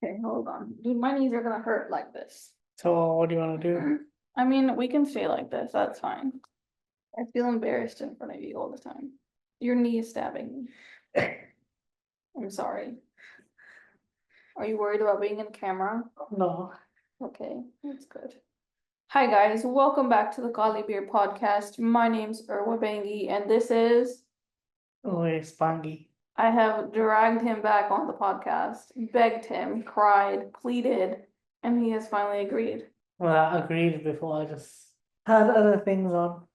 Okay, hold on. Dude, my knees are gonna hurt like this. So what do you want to do? I mean, we can stay like this, that's fine. I feel embarrassed in front of you all the time. Your knee is stabbing me. I'm sorry. Are you worried about being in camera? No. Okay, that's good. Hi guys, welcome back to the KAALI BHEER podcast. My name's Urwah Bangi and this is... Urwah Bangi. I have dragged him back on the podcast, begged him, cried, pleaded, and he has finally agreed. Well, I agreed before. I just had other things on.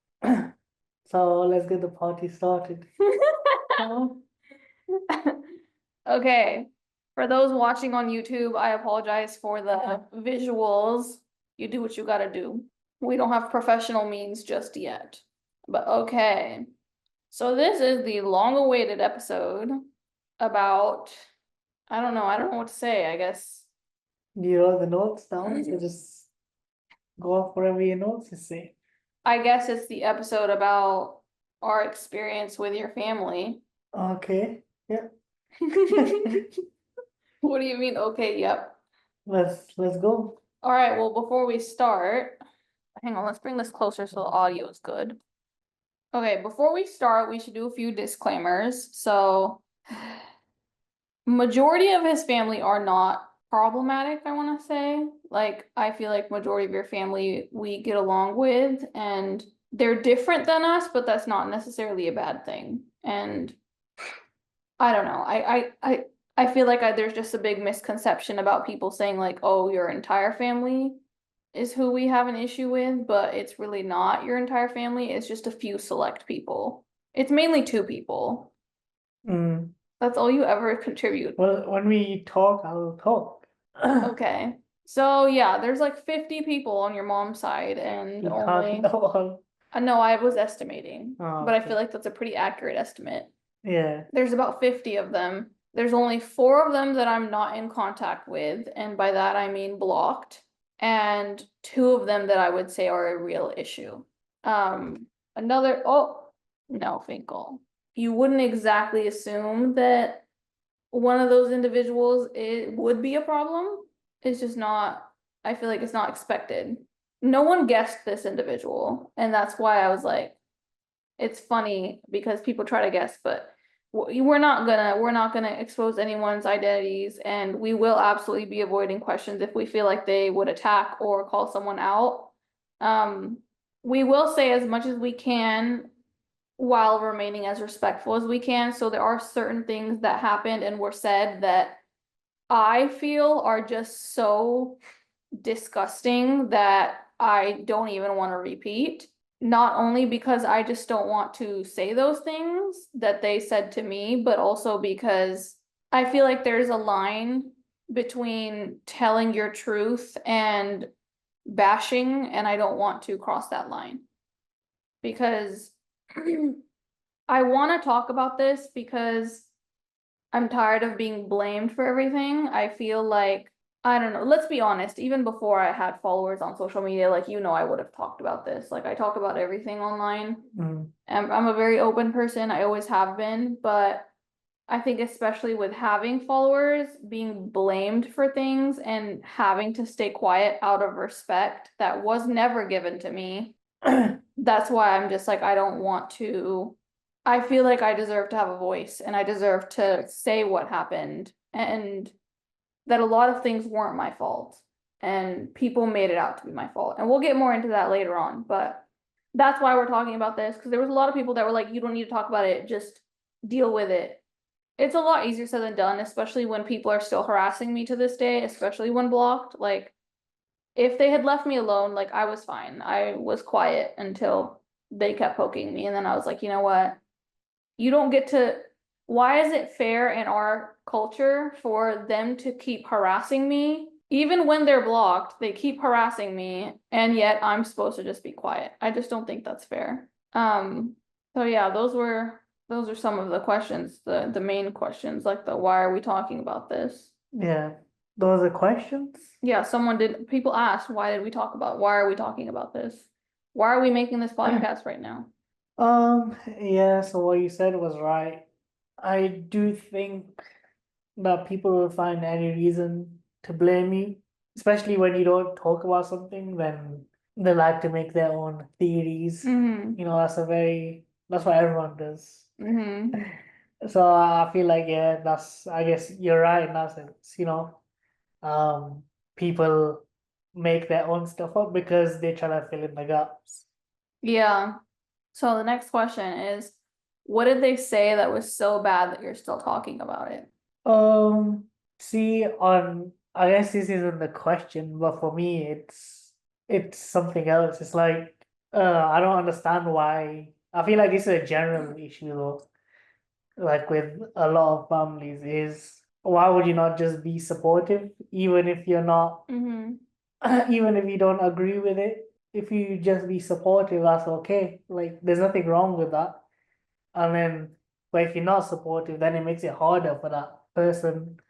So let's get the party started. Okay, for those watching on YouTube, I apologize for the visuals. You do what you gotta do. We don't have professional means just yet. But okay. So this is the long-awaited episode about, I don't know what to say, I guess. You wrote the notes down, so just go off whatever your notes say. I guess it's the episode about our experience with your family. Okay. Yeah. What do you mean? Okay, yep. Let's go. All right, well, before we start, hang on, let's bring this closer so the audio is good. Okay, before we start, we should do a few disclaimers. So, majority of his family are not problematic, I want to say. Like, I feel like majority of your family we get along with, and they're different than us, but that's not necessarily a bad thing. And I don't know. I feel like there's just a big misconception about people saying like, oh, your entire family is who we have an issue with, but it's really not your entire family. It's just a few select people. It's mainly two people. Mm. That's all you ever contribute. Well, when we talk, I'll talk. Okay. So yeah, there's like 50 people on your mom's side and You only can't know all. no, I was estimating, Oh, but I okay. feel like that's a pretty accurate estimate. Yeah. There's about 50 of them. There's only 4 of them that I'm not in contact with, and by that I mean blocked, and 2 of them that I would say are a real issue. Another, oh, no, Finkel. You wouldn't exactly assume that one of those individuals it would be a problem. It's just not, I feel like it's not expected. No one guessed this individual, and that's why I was like, it's funny because people try to guess, but we're not gonna expose anyone's identities, and we will absolutely be avoiding questions if we feel like they would attack or call someone out. We will say as much as we can while remaining as respectful as we can. So there are certain things that happened and were said that I feel are just so disgusting that I don't even want to repeat. Not only because I just don't want to say those things that they said to me, but also because I feel like there's a line between telling your truth and bashing, and I don't want to cross that line. Because I want to talk about this because I'm tired of being blamed for everything. I feel like, I don't know, let's be honest, even before I had followers on social media, like, I would have talked about this. Like, I talk about everything online. Mm. I'm a very open person. I always have been, but I think especially with having followers, being blamed for things and having to stay quiet out of respect that was never given to me. That's why I'm just like, I don't want to. I feel like I deserve to have a voice and I deserve to say what happened and that a lot of things weren't my fault and people made it out to be my fault. And we'll get more into that later on, but that's why we're talking about this, because there was a lot of people that were like, you don't need to talk about it, just deal with it. It's a lot easier said than done, especially when people are still harassing me to this day, especially when blocked. Like, if they had left me alone, like, I was fine. I was quiet until they kept poking me. And then I was like, you know what? You don't get to, why is it fair in our culture for them to keep harassing me? Even when they're blocked, they keep harassing me, and yet I'm supposed to just be quiet. I just don't think that's fair. So yeah, those are some of the questions, the main questions, like the why are we talking about this? Yeah. Those are questions? Yeah, people asked, why are we talking about this? Why are we making this podcast right now? Yeah, so what you said was right. I do think that people will find any reason to blame you, especially when you don't talk about something, then they like to make their own theories. Mm-hmm. You know, that's what everyone does. Mm-hmm. So I feel like, yeah, I guess you're right in that sense, people make their own stuff up because they try to fill in the gaps. Yeah. So the next question is, what did they say that was so bad that you're still talking about it? Um, See, I guess this isn't the question, but for me, it's something else. It's like, I don't understand why. I feel like this is a general issue though, like with a lot of families, is why would you not just be supportive, even if you're not, Mm-hmm. even if you don't agree with it? If you just be supportive, that's okay. Like, there's nothing wrong with that. And then, but if you're not supportive, then it makes it harder for that person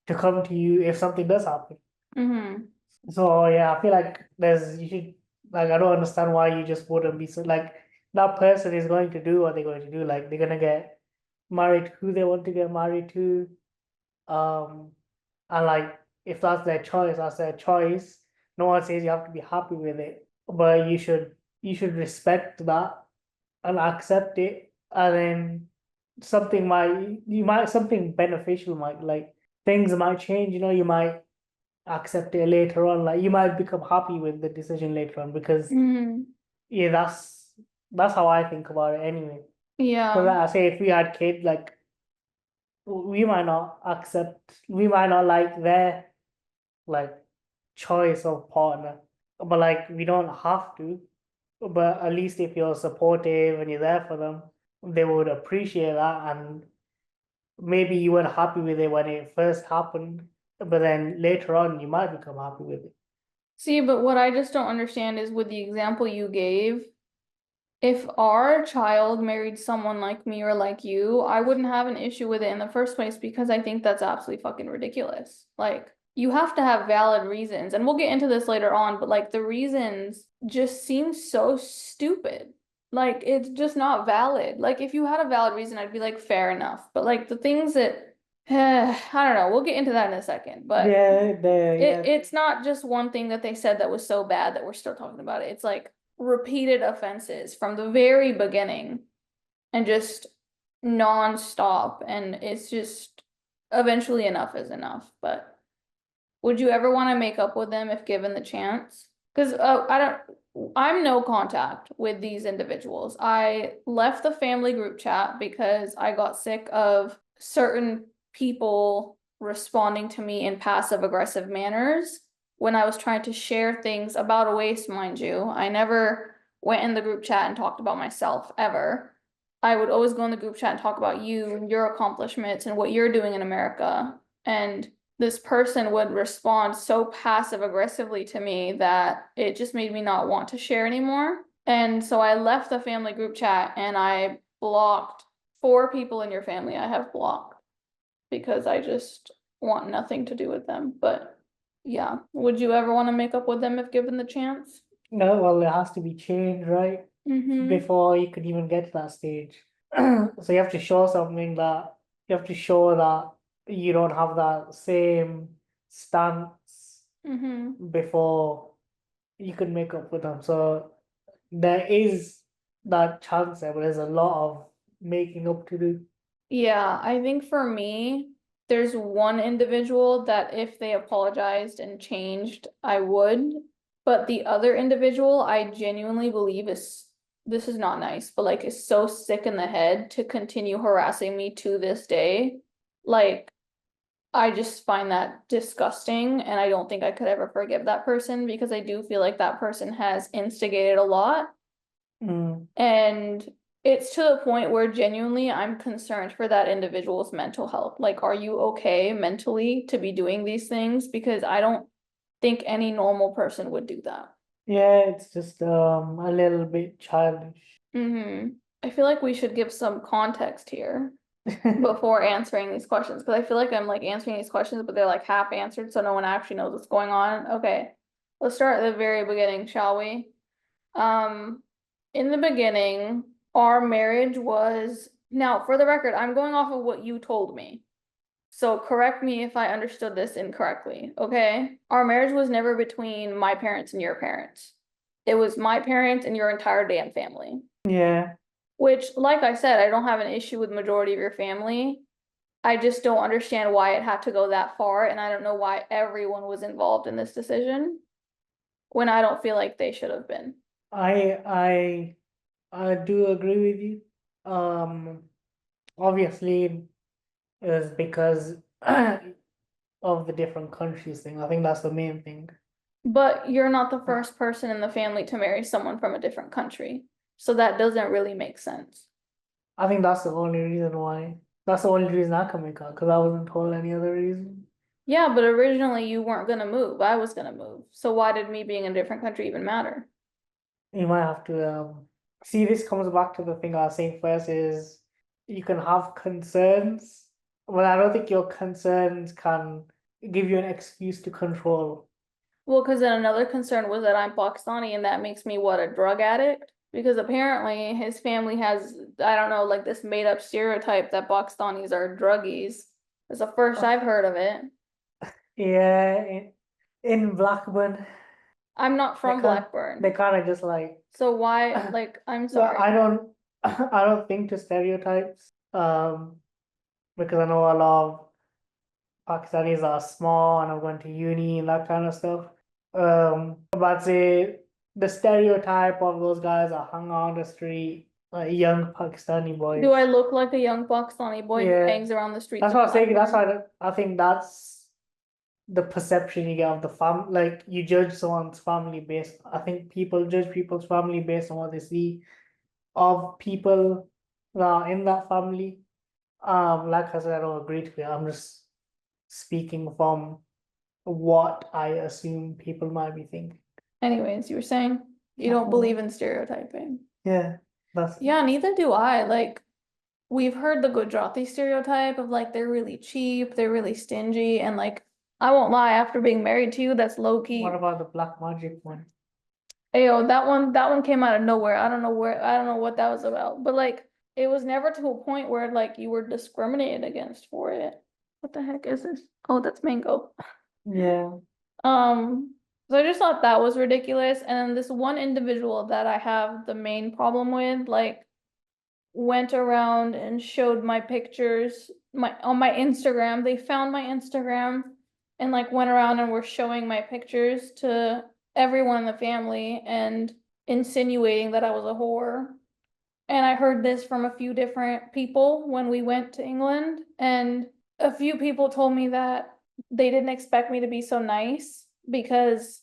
to come to you if something does happen. Mm-hmm. So yeah, I feel like you should, like, I don't understand why you just wouldn't be so, like, that person is going to do what they're going to do. Like, they're gonna get married to who they want to get married to. Um, and like, if that's their choice, that's their choice. No one says you have to be happy with it, but you should respect that and accept it. And then something beneficial might, like, things might change. You might accept it later on. Like, you might become happy with the decision later on because, Mm-hmm. yeah, that's how I think about it anyway. Because Yeah. I say, if we had kids, like, we might not like their, like, choice of partner, but like, we don't have to. But at least if you're supportive and you're there for them, they would appreciate that. And maybe you weren't happy with it when it first happened, but then later on you might become happy with it. See, but what I just don't understand is with the example you gave, if our child married someone like me or like you, I wouldn't have an issue with it in the first place because I think that's absolutely fucking ridiculous. Like, you have to have valid reasons, and we'll get into this later on, but like the reasons just seem so stupid. Like, it's just not valid. Like, if you had a valid reason, I'd be like, fair enough. But like the things that, I don't know, we'll get into that in a second. But Yeah. it's not just one thing that they said that was so bad that we're still talking about it. It's like repeated offenses from the very beginning and just nonstop. And it's just eventually enough is enough. But would you ever want to make up with them if given the chance? Because I'm no contact with these individuals. I left the family group chat because I got sick of certain people responding to me in passive aggressive manners when I was trying to share things about Uwais, mind you. I never went in the group chat and talked about myself ever. I would always go in the group chat and talk about you and your accomplishments and what you're doing in America. And this person would respond so passive aggressively to me that it just made me not want to share anymore. And so I left the family group chat and I blocked 4 people in your family I have blocked because I just want nothing to do with them. But yeah, would you ever want to make up with them if given the chance? No, well, it has to be changed, right? Mm-hmm. Before you could even get to that stage. So you have to show something that you have to show that you don't have that same stance Mm-hmm. before you can make up with them. So there is that chance there, but there's a lot of making up to do. Yeah, I think for me, there's one individual that if they apologized and changed, I would. But the other individual, I genuinely believe this is not nice, but like is so sick in the head to continue harassing me to this day. Like, I just find that disgusting, and I don't think I could ever forgive that person because I do feel like that person has instigated a lot. Mm. And it's to the point where genuinely I'm concerned for that individual's mental health. Like, are you okay mentally to be doing these things? Because I don't think any normal person would do that. Yeah, it's just a little bit childish. I feel like we should give some context here before answering these questions because I feel like I'm like answering these questions, but they're like half answered, so no one actually knows what's going on. Okay, let's start at the very beginning, shall we? Um, in the beginning, our marriage was now for the record, I'm going off of what you told me. So correct me if I understood this incorrectly, okay? Our marriage was never between my parents and your parents. It was my parents and your entire damn family. Yeah, Which, like I said, I don't have an issue with majority of your family. I just don't understand why it had to go that far, and I don't know why everyone was involved in this decision when I don't feel like they should have been. I I do agree with you. Obviously it was because of the different countries thing. I think that's the main thing. But you're not the first person in the family to marry someone from a different country. So that doesn't really make sense. I think that's the only reason why. That's the only reason I can make out because I wasn't told any other reason. Yeah, but originally you weren't gonna move. I was gonna move. So why did me being in a different country even matter? You might have to see this comes back to the thing I was saying first is you can have concerns. Well, I don't think your concerns can give you an excuse to control. Well, because then another concern was that I'm Pakistani and that makes me what, a drug addict? Because apparently his family has, I don't know, like this made up stereotype that Pakistanis are druggies. It's the first I've heard of it. Yeah, in Blackburn, I'm not they from can't they Blackburn. kind of just like So why, like, I'm well, sorry. I don't think to stereotypes. Because I know a lot of Pakistanis are small and are going to uni and that kind of stuff. But say the stereotype of those guys are hung on the street, like young Pakistani Do I boys. look like a young Pakistani boy who Yeah, hangs around the streets that's of what I was saying. That's Blackburn? why I think that's the perception you get of the fam. Like you judge someone's family based. I think people judge people's family based on what they see of people that are in that family. Like I said, I don't agree to it. I'm just speaking from what I assume people might be thinking. Anyways, you were saying you don't believe Yeah, in stereotyping. yeah, that's Yeah, neither do I. Like, we've heard the Gujarati stereotype of like they're really cheap, they're really stingy, and like I won't lie, after being married to you, that's low what key. about the black magic one? Ayo, that one came out of nowhere. I don't know what that was about. But like it was never to a point where like you were discriminated against for it. What the heck is this? Oh, that's mango. Yeah, So I just thought that was ridiculous. And then this one individual that I have the main problem with, like went around and showed my pictures my on my Instagram. They found my Instagram and like went around and were showing my pictures to everyone in the family and insinuating that I was a whore. And I heard this from a few different people when we went to England, and a few people told me that they didn't expect me to be so nice because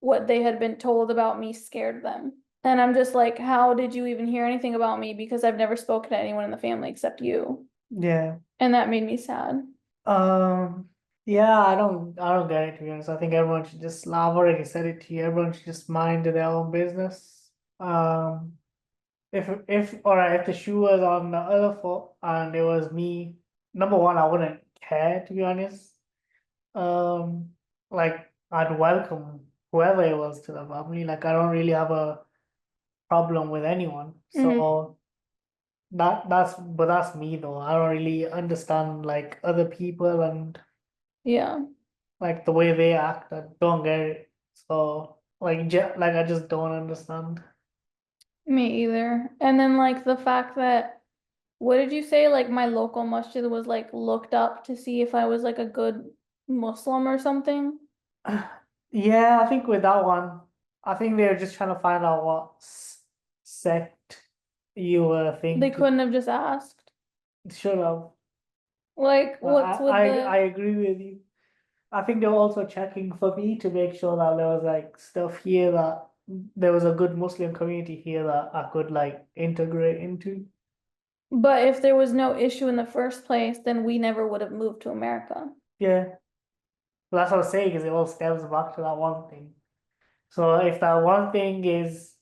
what they had been told about me scared them. And I'm just like, how did you even hear anything about me? Because I've never spoken to anyone in the family except you. yeah. And that made me sad. Um, yeah, I don't get it to be honest. I think everyone should just, I've already said it to you, everyone should just mind their own business. All right, if the shoe was on the other foot and it was me, number one, I wouldn't care to be honest. Um, like I'd welcome whoever it was to the family. Like I don't really have a problem with anyone. Mhm. So that's me though. I don't really understand like other people and Yeah, like the way they act. I don't get it. So like I just don't understand. me either. And then like the fact that, what did you say? Like my local masjid was like looked up to see if I was like a good Muslim or something. Yeah, I think with that one, I think they were just trying to find out what sect you were They thinking. couldn't have just asked. Should have. Like, But what's with I the, agree with you. I think they were also checking for me to make sure that there was like stuff here that there was a good Muslim community here that I could like integrate into. but if there was no issue in the first place, then we never would have moved to America. Yeah. But that's what I was saying is it all stems back to that one thing. So if that one thing is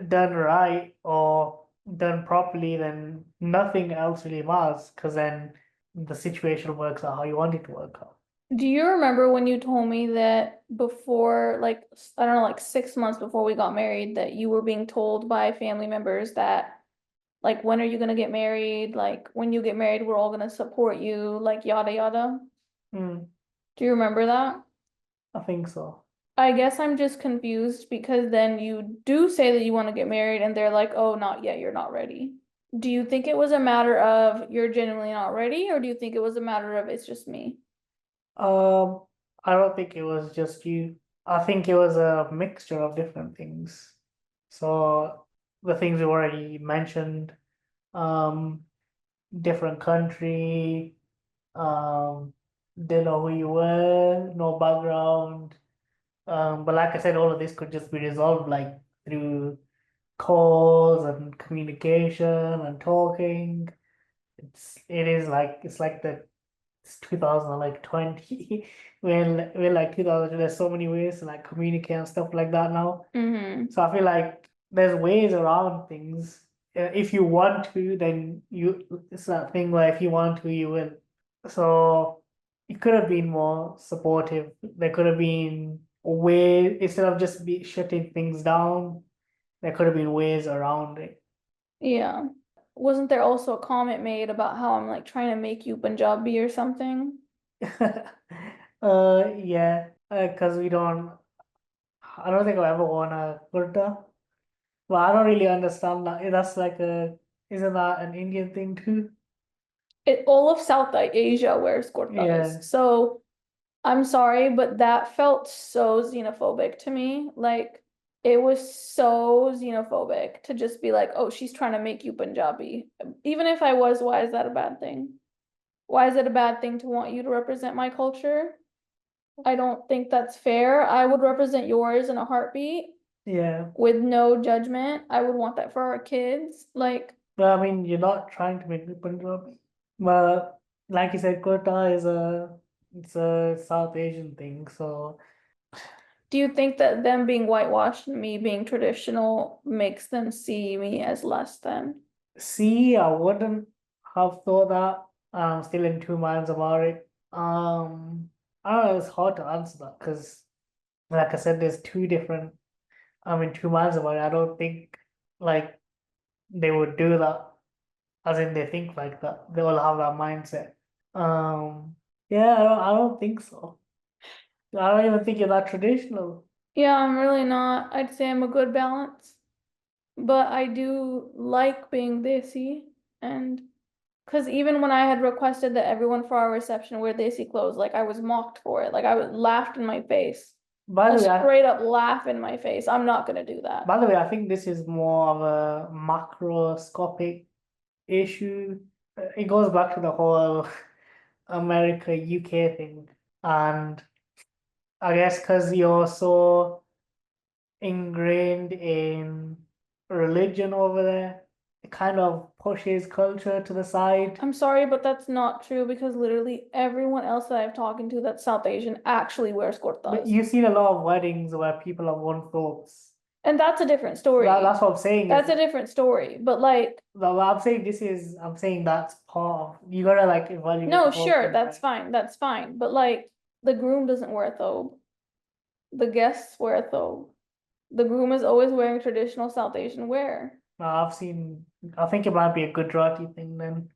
done right or done properly, then nothing else really matters because then the situation works out how you want it to work out. Do you remember when you told me that before, like, I don't know, like 6 months before we got married, that you were being told by family members that Like, when are you gonna get married? Like, when you get married, we're all gonna support you, like yada yada. Hmm, Do you remember that? I think so. I guess I'm just confused because then you do say that you want to get married and they're like, oh, not yet, you're not ready. Do you think it was a matter of you're genuinely not ready, or do you think it was a matter of it's just me? Um, I don't think it was just you. I think it was a mixture of different things. So the things we already mentioned, um, different country, um, didn't know who you were, no background. But like I said, all of this could just be resolved like through calls and communication and talking. It's like it's 2020 when like 2000 there's so many ways to like communicate and stuff like that now. Mm-hmm. So I feel like there's ways around things. If you want to, then it's that thing where if you want to, you will. So it could have been more supportive. There could have been a way instead of just be shutting things down, there could have been ways around it. Yeah. Wasn't there also a comment made about how I'm like trying to make you Punjabi or something? Yeah, because I don't think I ever worn a kurta. Well, I don't really understand that. That's like isn't that an Indian thing too? All of South Asia wears kurtas. Yeah, So I'm sorry, but that felt so xenophobic to me. Like, it was so xenophobic to just be like, oh, she's trying to make you Punjabi. Even if I was, why is that a bad thing? Why is it a bad thing to want you to represent my culture? I don't think that's fair. I would represent yours in a heartbeat yeah. with no judgment. I would want that for our kids. Like, But I mean, you're not trying to make me Punjabi. But like you said, kurta is it's a South Asian thing. So do you think that them being whitewashed and me being traditional makes them see me as less than? see, I wouldn't have thought that. I'm still in two minds about it. I don't know. It's hard to answer that because, like I said, there's two different. I'm in two minds about it. I don't think like they would do that, as in they think like that. They all have that mindset. Um, yeah, I don't think so. I don't even think you're that traditional. Yeah, I'm really not. I'd say I'm a good balance, but I do like being desi. And because even when I had requested that everyone for our reception wear desi clothes, like I was mocked for it. Like I was laughed in my face. By A the way, straight up laugh in my face. I'm not gonna do that. I think this is more of a macroscopic issue. It goes back to the whole America UK thing, and I guess because you're so ingrained in religion over there, it kind of pushes culture to the side. I'm sorry, but that's not true because literally everyone else that I've talked to that's South Asian actually wears But kurtas. you've seen a lot of weddings where people have worn clothes. And that's a different story. That's what I'm saying is That's a different story. But like, I'm saying I'm saying that's part of, you gotta like evaluate no, the whole sure, thing, that's right? fine. That's fine. But like, the groom doesn't wear a thobe. The guests wear a thobe. The groom is always wearing traditional South Asian wear. I think it might be a Gujarati thing then.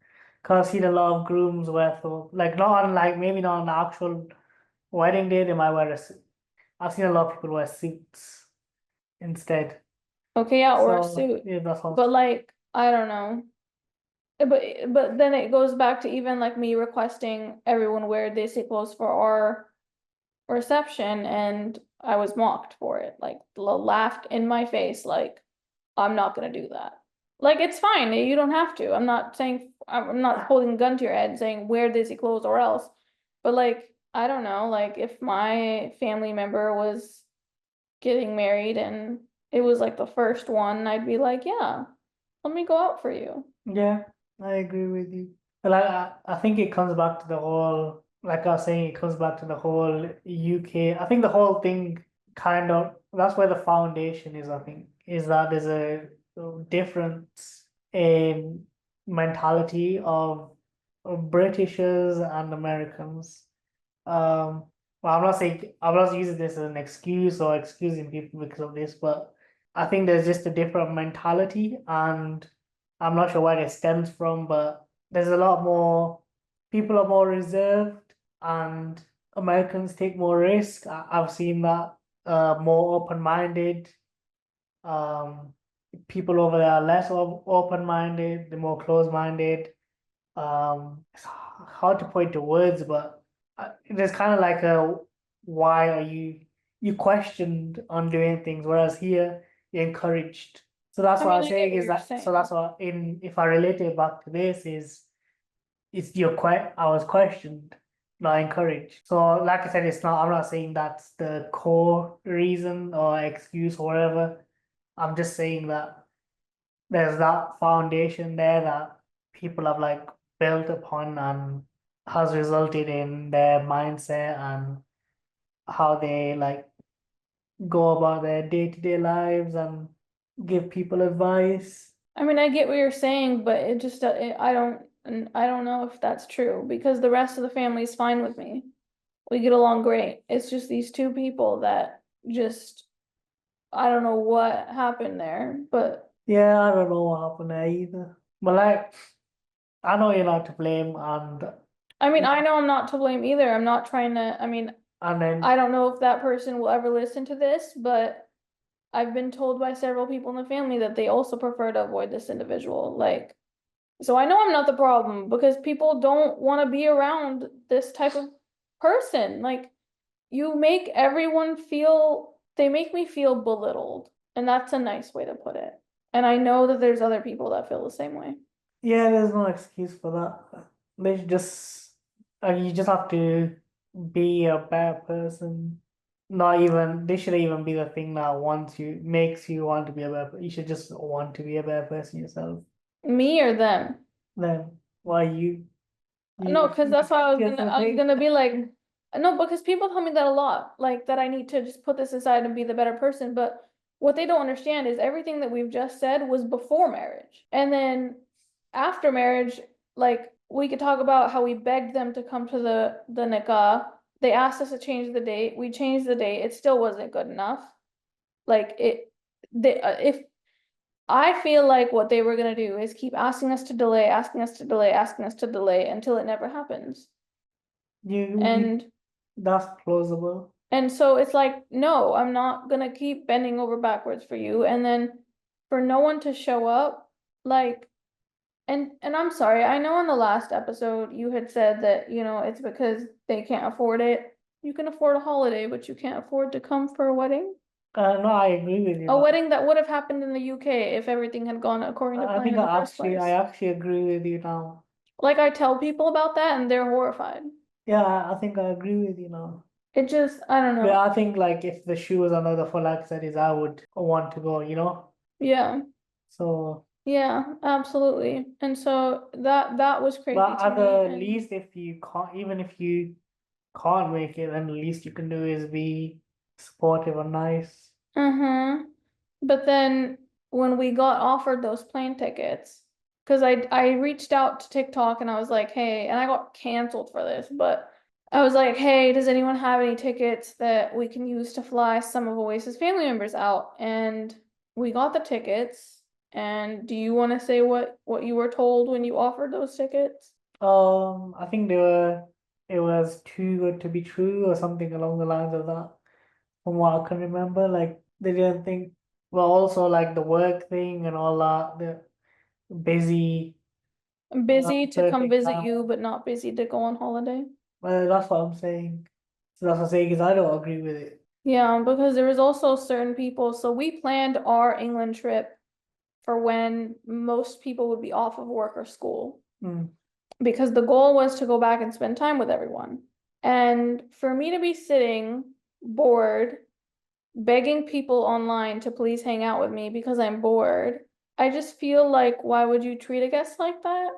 Cause I've seen a lot of grooms wear though, like not on like maybe not on the actual wedding day, they might wear a suit. I've seen a lot of people wear suits instead. Okay, yeah, or a So suit. yeah, that's all. But like, I don't know. But then it goes back to even like me requesting everyone wear desi clothes for our reception, and I was mocked for it. Like, laughed in my face, like, I'm not gonna do that. Like, it's fine, you don't have to. I'm not holding a gun to your head saying wear desi clothes or else. But like, I don't know, like if my family member was getting married and it was like the first one, I'd be like, yeah, let me go out for you. Yeah, I agree with you. But like, I think it comes back to the whole, like I was saying, it comes back to the whole UK. I think the whole thing kind of, that's where the foundation is, I think, is that there's a difference in mentality of Britishers and Americans. Well, I'm not using this as an excuse or excusing people because of this, but I think there's just a different mentality, and I'm not sure where it stems from, but there's a lot more, people are more reserved and Americans take more risk. I've seen that, more open-minded. Um, People over there are less open-minded, they're more closed-minded. It's hard to point to words, but there's kind of like a why are you questioned on doing things, whereas here you're encouraged. So that's I what mean, I'm I get saying what is you're that, so saying. that's what in if I relate it back to this is it's your I was questioned, not encouraged. So like I said, it's not, I'm not saying that's the core reason or excuse or whatever. I'm just saying that there's that foundation there that people have like built upon and has resulted in their mindset and how they like go about their day-to-day lives and give people advice. I mean, I get what you're saying, but it just, I don't know if that's true because the rest of the family is fine with me. We get along great. It's just these two people that just, I don't know what happened there, but Yeah, I don't know what happened there either. But like, I know you're not to blame, I mean, I know I'm not to blame either. I'm not trying to, I mean, and then I don't know if that person will ever listen to this, but I've been told by several people in the family that they also prefer to avoid this individual. Like, so I know I'm not the problem because people don't want to be around this type of person. Like, you make everyone feel, they make me feel belittled. And that's a nice way to put it. And I know that there's other people that feel the same way. yeah, there's no excuse for that. They should just, you just have to be a better person. Not even, this shouldn't even be the thing that wants you, makes you want to be a better, you should just want to be a better person yourself. Me or them? Then why No, you because that's why just the I was thing. gonna be like, no, because people tell me that a lot, like that I need to just put this aside and be the better person. But what they don't understand is everything that we've just said was before marriage. And then after marriage, like we could talk about how we begged them to come to the nikah. They asked us to change the date. We changed the date. It still wasn't good enough. Like if I feel like what they were gonna do is keep asking us to delay, asking us to delay, asking us to delay until it never happens. You And that's plausible. so it's like, no, I'm not gonna keep bending over backwards for you. And then for no one to show up, like, and I'm sorry, I know in the last episode you had said that, it's because they can't afford it. You can afford a holiday, but you can't afford to come for a wedding. No, I agree with you A now. wedding that would have happened in the UK if everything had gone according to I plan think in the first I place. actually agree with you now. Like I tell people about that and they're horrified. Yeah, I think I agree with you now. It just, I don't But know. I think like if the shoe was another for like that is I would want to go. Yeah, So, yeah, absolutely. And so that was crazy but to at me. the And least, if you can't, even if you can't make it, then the least you can do is be supportive and nice. but then when we got offered those plane tickets, because I reached out to TikTok and I was like, hey, and I got canceled for this, but I was like, hey, does anyone have any tickets that we can use to fly some of Oasis family members out? And we got the tickets. And do you want to say what you were told when you offered those tickets? I think it was too good to be true or something along the lines of that. From what I can remember, like they didn't think, well, also like the work thing and all that, the busy, I'm busy to come perfect visit time. you, but not busy to go on holiday. Well, that's what I'm saying. So that's what I'm saying is I don't agree with it. Yeah, because there was also certain people. So we planned our England trip for when most people would be off of work or school Mm. because the goal was to go back and spend time with everyone. And for me to be sitting bored, begging people online to please hang out with me because I'm bored, I just feel like why would you treat a guest like that?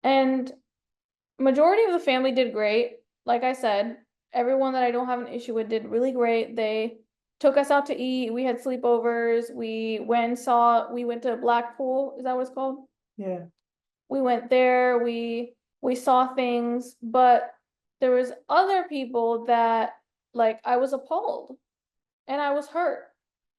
And majority of the family did great. Like I said, everyone that I don't have an issue with did really great. They took us out to eat. We had sleepovers. We went to Blackpool. Is that what it's called? Yeah. We went there. We saw things, but there was other people that like I was appalled and I was hurt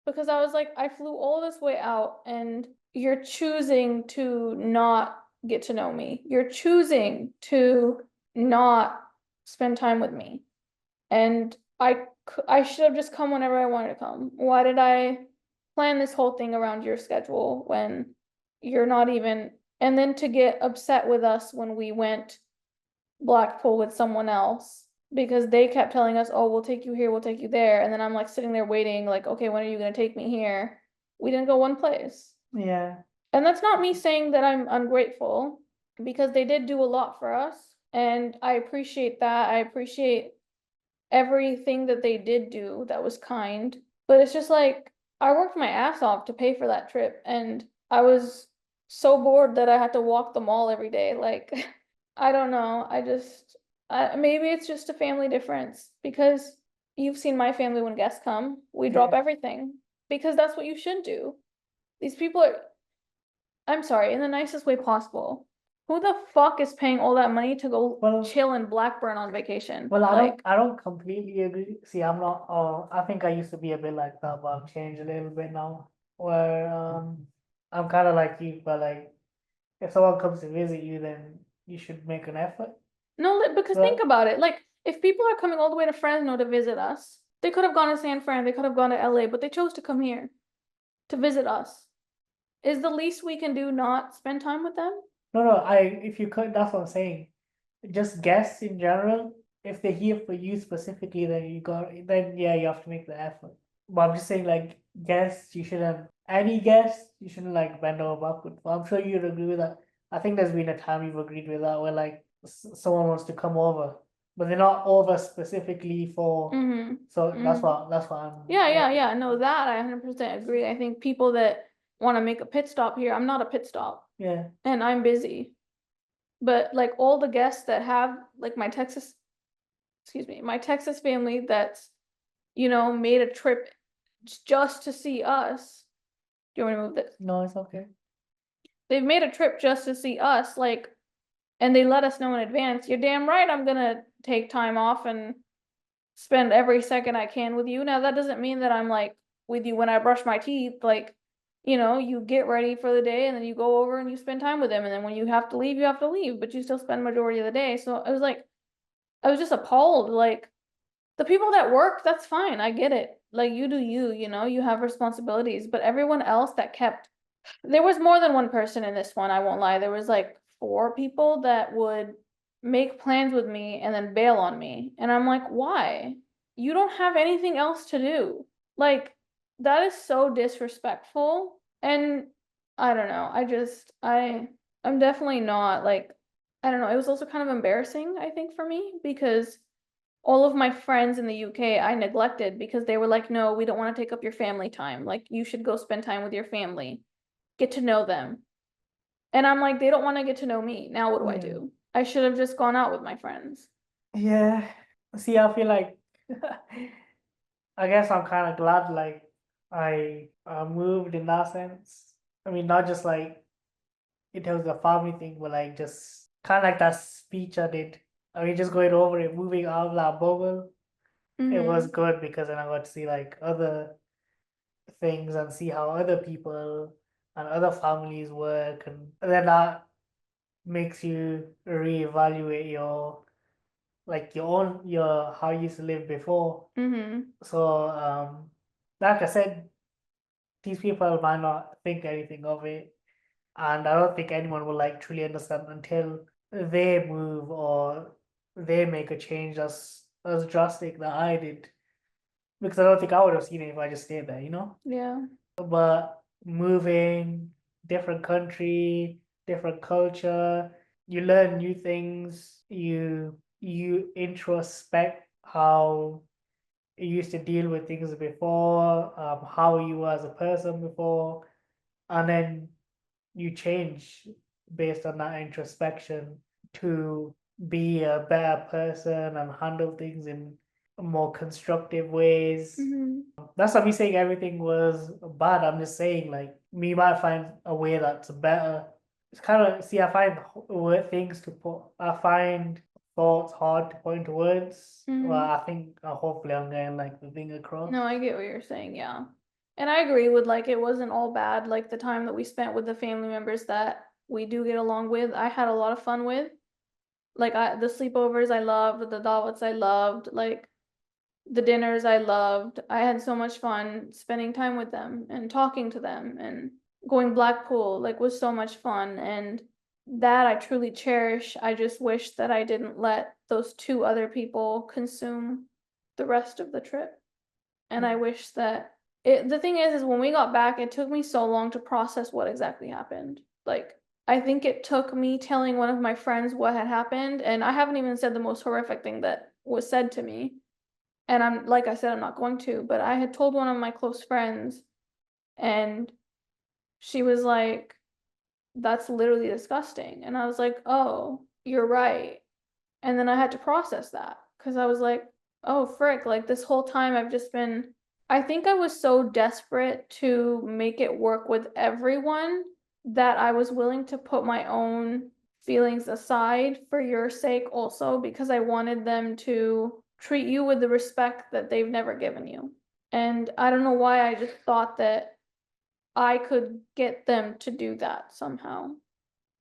because I was like, I flew all this way out and you're choosing to not get to know me. You're choosing to not spend time with me. And I should have just come whenever I wanted to come. Why did I plan this whole thing around your schedule when you're not even, and then to get upset with us when we went Blackpool with someone else because they kept telling us, oh, we'll take you here, we'll take you there. And then I'm like sitting there waiting, like, okay, when are you going to take me here? We didn't go one place. Yeah. And that's not me saying that I'm ungrateful because they did do a lot for us. And I appreciate that. I appreciate everything that they did do that was kind. But it's just like, I worked my ass off to pay for that trip. And I was so bored that I had to walk the mall every day. Like, I don't know. Maybe it's just a family difference because you've seen my family when guests come. We drop Yeah. everything because that's what you should do. These people are, I'm sorry, in the nicest way possible. Who the fuck is paying all that money to go Well, chill in Blackburn on vacation? well, Like, I don't completely agree. See, I'm not. I think I used to be a bit like that, but I've changed a little bit now. Where I'm kind of like you, but like if someone comes to visit you, then you should make an effort. no, because think But about it. Like, if people are coming all the way to Fresno to visit us, they could have gone to San Fran, they could have gone to LA, but they chose to come here to visit us. Is the least we can do not spend time with them? no, if you could, that's what I'm saying. Just guests in general, if they're here for you specifically, then yeah, you have to make the effort. But I'm just saying, like guests, you shouldn't any guest, you shouldn't like bend over backward. I'm sure you'd agree with that. I think there's been a time you've agreed with that where like someone wants to come over, but they're not over specifically for. Mm-hmm. So Mm-hmm. that's what I'm. Yeah. No, that I 100% agree. I think people that want to make a pit stop here, I'm not a pit stop. Yeah. And I'm busy. But like all the guests that have like my Texas family that's, made a trip just to see us. Do you want me to move this? No, it's okay. They've made a trip just to see us, like, and they let us know in advance. You're damn right I'm gonna take time off and spend every second I can with you. Now that doesn't mean that I'm like with you when I brush my teeth, like, you get ready for the day and then you go over and you spend time with them. And then when you have to leave, you have to leave, but you still spend majority of the day. So I was just appalled. Like the people that work, that's fine. I get it. Like you do you, you have responsibilities, but everyone else that kept, there was more than one person in this one, I won't lie. There was like 4 people that would make plans with me and then bail on me. And I'm like, why? You don't have anything else to do. Like, that is so disrespectful. And I don't know. I'm definitely not like, I don't know. It was also kind of embarrassing, I think, for me because all of my friends in the UK I neglected because they were like, no, we don't want to take up your family time. Like, you should go spend time with your family, get to know them. And I'm like, they don't want to get to know me. Now what do I Yeah. do? I should have just gone out with my friends. Yeah. See, I feel like I guess I'm kind of glad like I moved in that sense. I mean, not just like in terms of the family thing, but like just kind of like that speech I did. I mean, just going over it, moving out of that bubble, it was Mm-hmm. good because then I got to see like other things and see how other people and other families work, and then that makes you reevaluate your how you used to live before. Mm-hmm. So like I said, these people might not think anything of it, and I don't think anyone will like truly understand until they move or they make a change as drastic that I did. Because I don't think I would have seen it if I just stayed there, you know? Yeah. But moving, different country, different culture, you learn new things, you introspect how you used to deal with things before, how you were as a person before, and then you change based on that introspection to be a better person and handle things in more constructive ways. Mm-hmm. That's not me saying everything was bad. I'm just saying like we might find a way that's better. It's kind of see, I find things to put. I find thoughts hard to put into words. Well, Mm-hmm. I think hopefully I'm getting like the thing across. No, I get what you're saying. Yeah. And I agree with, like, it wasn't all bad, like the time that we spent with the family members that we do get along with, I had a lot of fun with. Like the sleepovers I loved, the davats I loved, like the dinners I loved. I had so much fun spending time with them and talking to them, and going Blackpool like was so much fun, and that I truly cherish. I just wish that I didn't let those two other people consume the rest of the trip. And I wish that the thing is when we got back, it took me so long to process what exactly happened. Like, I think it took me telling one of my friends what had happened, and I haven't even said the most horrific thing that was said to me. And like I said, I'm not going to, but I had told one of my close friends, and she was like, that's literally disgusting. And I was like, oh, you're right. And then I had to process that because I was like, oh, frick, like this whole time I've just been, I think I was so desperate to make it work with everyone that I was willing to put my own feelings aside for your sake also, because I wanted them to treat you with the respect that they've never given you. And I don't know why I just thought that I could get them to do that somehow.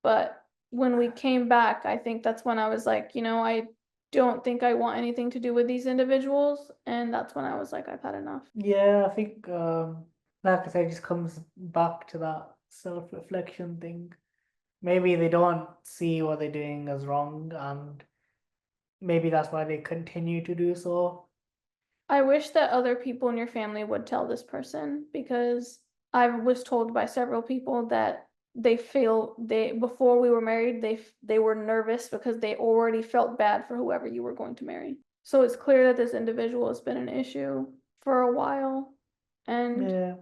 But when we came back, I think that's when I was like, I don't think I want anything to do with these individuals. And that's when I was like, I've had enough. Yeah, I think like I said, it just comes back to that self-reflection thing. Maybe they don't see what they're doing as wrong, and maybe that's why they continue to do so. I wish that other people in your family would tell this person, because I was told by several people that before we were married, they were nervous because they already felt bad for whoever you were going to marry. So it's clear that this individual has been an issue for a while. And Yeah,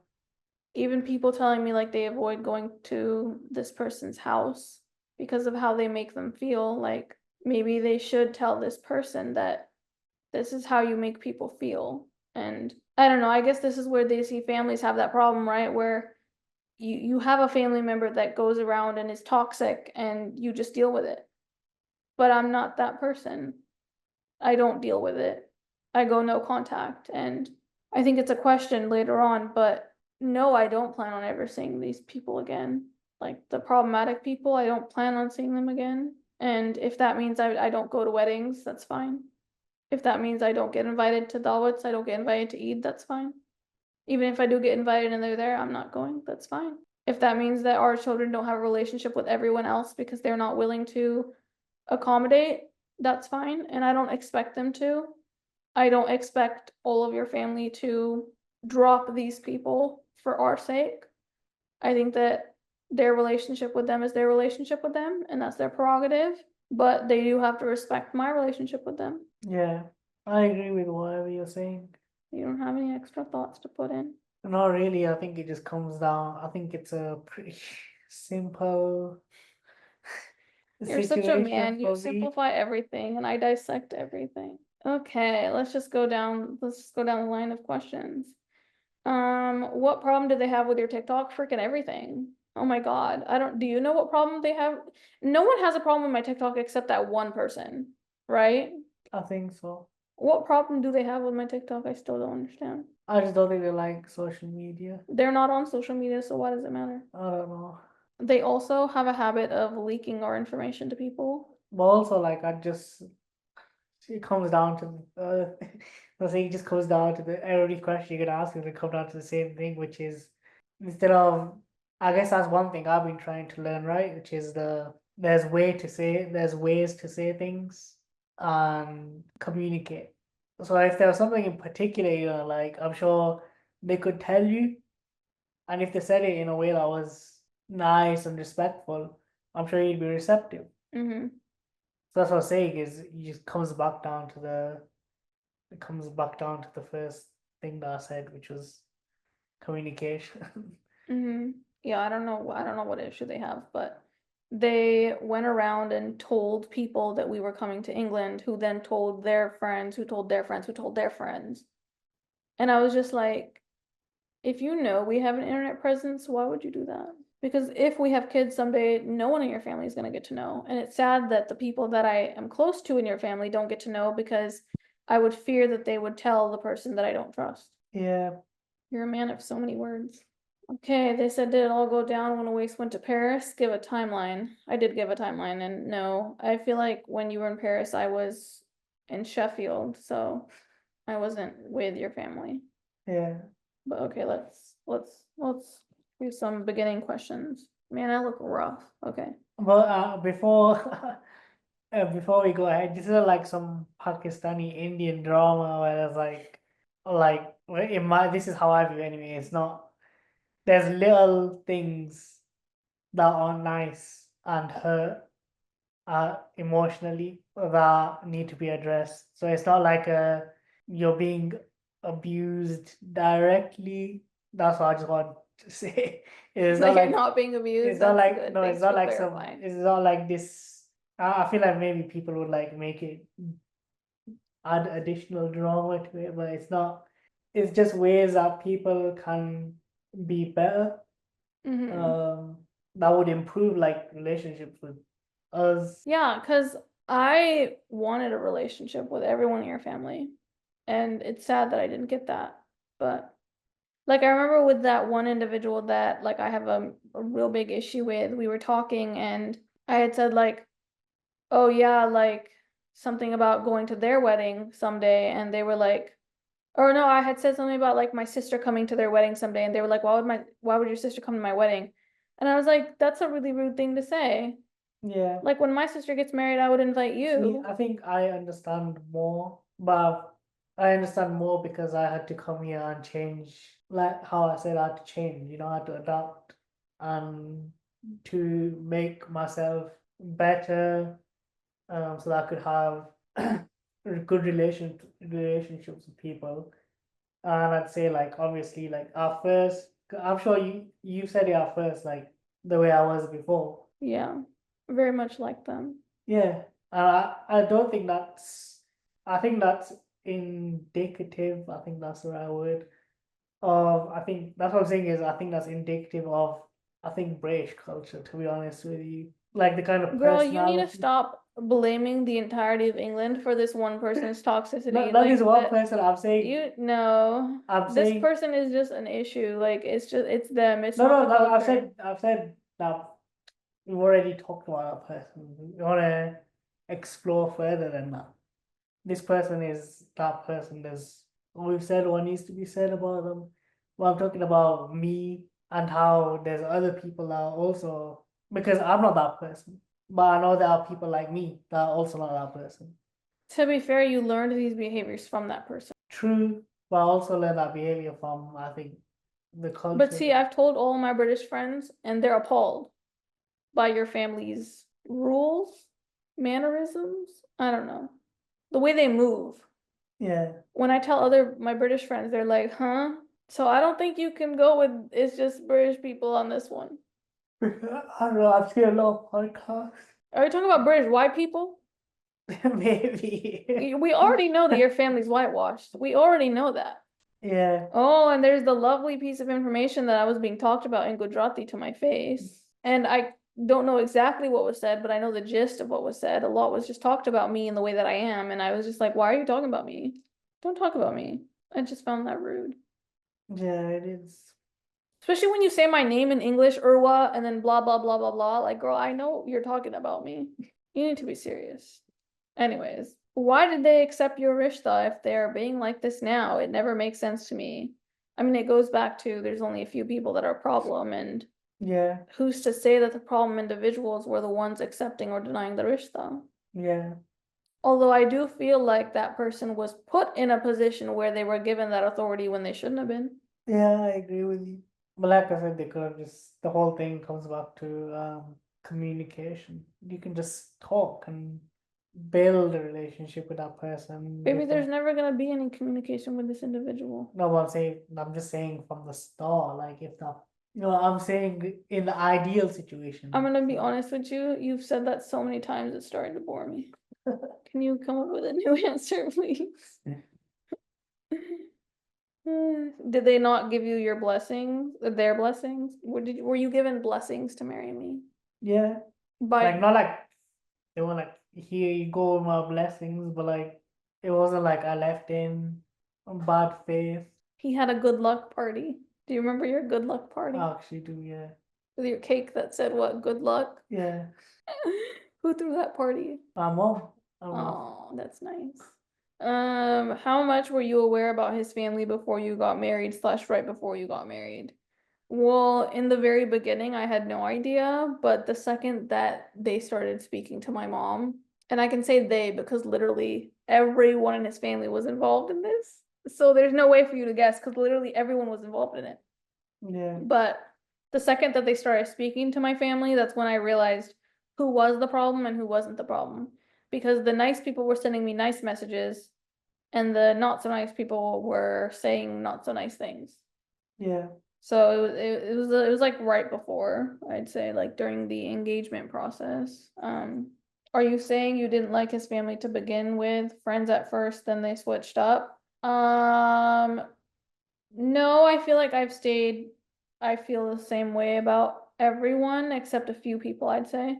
even people telling me like they avoid going to this person's house because of how they make them feel, like maybe they should tell this person that this is how you make people feel. And I don't know, I guess this is where they see families have that problem, right? Where you have a family member that goes around and is toxic and you just deal with it. But I'm not that person. I don't deal with it. I go no contact. And I think it's a question later on, but no, I don't plan on ever seeing these people again. Like the problematic people, I don't plan on seeing them again. And if that means I don't go to weddings, that's fine. If that means I don't get invited to Dawats, I don't get invited to Eid, that's fine. Even if I do get invited and they're there, I'm not going, that's fine. If that means that our children don't have a relationship with everyone else because they're not willing to accommodate, that's fine, and I don't expect them to. I don't expect all of your family to drop these people for our sake. I think that their relationship with them is their relationship with them, and that's their prerogative, but they do have to respect my relationship with them. yeah, I agree with whatever you're saying. You don't have any extra thoughts to put in? Not really. I think it just comes down. I think it's a pretty simple You're such a situation man, you for me. simplify everything and I dissect everything. Okay, let's just go down the line of questions. What problem do they have with your TikTok? Freaking everything. Oh my God. Do you know what problem they have? No one has a problem with my TikTok except that one person, right? I think so. What problem do they have with my TikTok? I still don't understand. I just don't think they like social media. They're not on social media, so why does it matter? I don't know. They also have a habit of leaking our information to people. But also, like, it comes down to I think it just comes down to every question you can ask is to come down to the same thing, which is instead of, I guess that's one thing I've been trying to learn, right? Which is there's ways to say things and communicate. So if there was something in particular, like I'm sure they could tell you, and if they said it in a way that was nice and respectful, I'm sure you'd be receptive. Mm-hmm. So that's what I'm saying is it comes back down to the first thing that I said, which was communication. Mm-hmm. Yeah, I don't know what issue they have, but they went around and told people that we were coming to England, who then told their friends, who told their friends, who told their friends. And I was just like, if you know we have an internet presence, why would you do that? Because if we have kids someday, no one in your family is going to get to know. And it's sad that the people that I am close to in your family don't get to know, because I would fear that they would tell the person that I don't trust. Yeah, You're a man of so many words. Okay, they said, did it all go down when Uwais went to Paris? Give a timeline. I did give a timeline, and no, I feel like when you were in Paris, I was in Sheffield, so I wasn't with your family. Yeah. But okay, let's do some beginning questions. Man, I look rough. Okay. Well, before we go ahead, this is like some Pakistani Indian drama where it's well, in my this is how I view it anyway. It's not there's little things that aren't nice and hurt emotionally that need to be addressed. So it's not like you're being abused directly. That's what I just want to say. It's Like not you're like not being abused. it's not That's like good. no, it's Thanks not for like clarifying. it's not like this. I feel like maybe people would like make it add additional drama to it, but it's not. It's just ways that people can be better. Mm-hmm. That would improve like relationships with us. Yeah, because I wanted a relationship with everyone in your family. And it's sad that I didn't get that. But like I remember with that one individual that like I have a real big issue with, we were talking and I had said like, oh yeah, like something about going to their wedding someday, and they were like, or no, I had said something about like my sister coming to their wedding someday, and they were like, why would your sister come to my wedding? And I was like, that's a really rude thing to say. Yeah. Like when my sister gets married, I would invite See, you. I think I understand more, but I understand more because I had to come here and change, like how I said I had to change, I had to adapt and to make myself better, so that I could have good relationships with people. And I'd say like obviously like our first, I'm sure you said it at first like the way I was before. Yeah, very much like them. Yeah, I don't think that's. I think that's indicative. I think that's the right word. Of I think that's what I'm saying is I think that's indicative of I think British culture. To be honest with you, like the kind of Girl, you need to personality. stop blaming the entirety of England for this one person's toxicity. Not this Like one that, person. I'm saying. you know, I'm this saying. person is just an issue. Like it's them. It's No, not no, the no. culture. I've said that we've already talked about that person. We want to explore further than that. This person is that person. We've said what needs to be said about them. Well, I'm talking about me and how there's other people that are also because I'm not that person, but I know there are people like me that are also not that person. To be fair, you learned these behaviors from that person. True, but I also learned that behavior from I think the But culture. see, I've told all my British friends, and they're appalled by your family's rules, mannerisms. I don't know. The way they move. Yeah, When I tell other my British friends, they're like, huh? So I don't think you can go with it's just British people on this one. I don't know. I've seen a lot of podcasts. Are you talking about British white people? Maybe. We already know that your family's whitewashed. We already know that. Yeah. Oh, and there's the lovely piece of information that I was being talked about in Gujarati to my face. And I don't know exactly what was said, but I know the gist of what was said. A lot was just talked about me in the way that I am. And I was just like, why are you talking about me? Don't talk about me. I just found that rude. Yeah, it is. Especially when you say my name in English, Urwah, and then blah, blah, blah, blah, blah. Like, girl, I know you're talking about me. You need to be serious. Anyways, why did they accept your rishta if they're being like this now? It never makes sense to me. I mean, it goes back to there's only a few people that are a problem, and Yeah, who's to say that the problem individuals were the ones accepting or denying the rishta? yeah, Although I do feel like that person was put in a position where they were given that authority when they shouldn't have been. yeah, I agree with you. But like I said, they could have just the whole thing comes back to communication. You can just talk and build a relationship with that person. Maybe Give them there's never gonna be any communication with this individual. no, but I'm just saying from the start, like if that I'm saying in the ideal situation. I'm gonna be honest with you, you've said that so many times it's starting to bore me. Can you come up with a new answer, please? Did they not give you your blessings, their blessings? Were you given blessings to marry me? Yeah, like By not like they were like here you go with my blessings, but like it wasn't like I left in bad faith. He had a good luck party. Do you remember your good luck party? I actually do, yeah. With your cake that said what? Good luck? Yeah. Who threw that party? My mom. I don't know. Oh, that's nice. How much were you aware about his family before you got married / right before you got married? Well, in the very beginning, I had no idea, but the second that they started speaking to my mom, and I can say they because literally everyone in his family was involved in this. So there's no way for you to guess because literally everyone was involved in it. Yeah. But the second that they started speaking to my family, that's when I realized who was the problem and who wasn't the problem. Because the nice people were sending me nice messages, and the not so nice people were saying not so nice things. Yeah. So it was like right before, I'd say, like during the engagement process. Are you saying you didn't like his family to begin with, friends at first, then they switched up? No, I feel like I feel the same way about everyone except a few people, I'd say.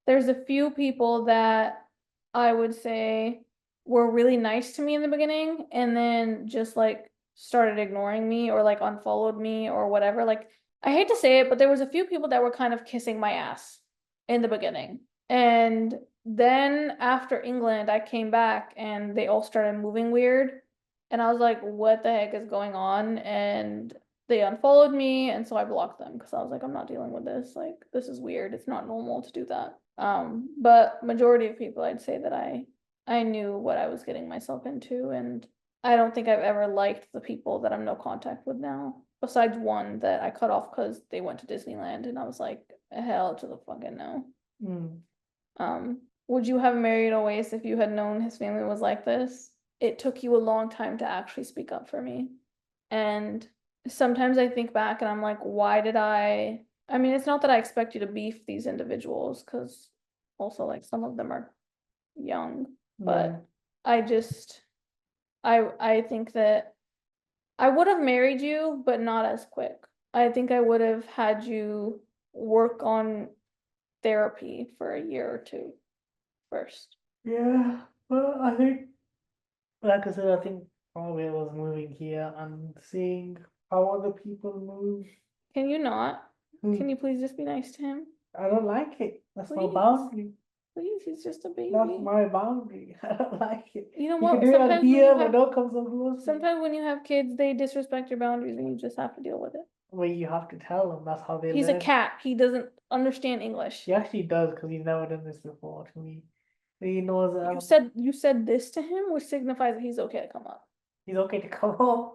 There's a few people that I would say were really nice to me in the beginning and then just like started ignoring me or like unfollowed me or whatever. Like, I hate to say it, but there was a few people that were kind of kissing my ass in the beginning. And then after England, I came back and they all started moving weird. And I was like, what the heck is going on? And they unfollowed me, and so I blocked them because I was like, I'm not dealing with this. Like, this is weird. It's not normal to do that. But majority of people, I'd say that I knew what I was getting myself into, and I don't think I've ever liked the people that I'm no contact with now. Besides one that I cut off because they went to Disneyland, and I was like, hell to the fucking no. Would you have married Uwais if you had known his family was like this? It took you a long time to actually speak up for me. And sometimes I think back and I'm like, why did I mean, it's not that I expect you to beef these individuals, because also like some of them are young, but Yeah. I just I think that I would have married you, but not as quick. I think I would have had you work on therapy for a year or two first. Yeah. Well, I think, like I said, I think probably I was moving here and seeing how other people move. Can you not? Hmm. Can you please just be nice to him? I don't like it. That's my Please. boundary. Please, he's just a That's baby. my boundary. I don't like it. You know You can what? do it Sometimes when here, you but have don't come so close to me. sometimes when you have kids, they disrespect your boundaries and you just have to deal with it. Well, you have to tell them. That's how they He's a learn. cat. He doesn't understand English. He actually does because he's never done this before to me. He knows You said this to him, which signifies that he's okay to come up. he's okay to come home.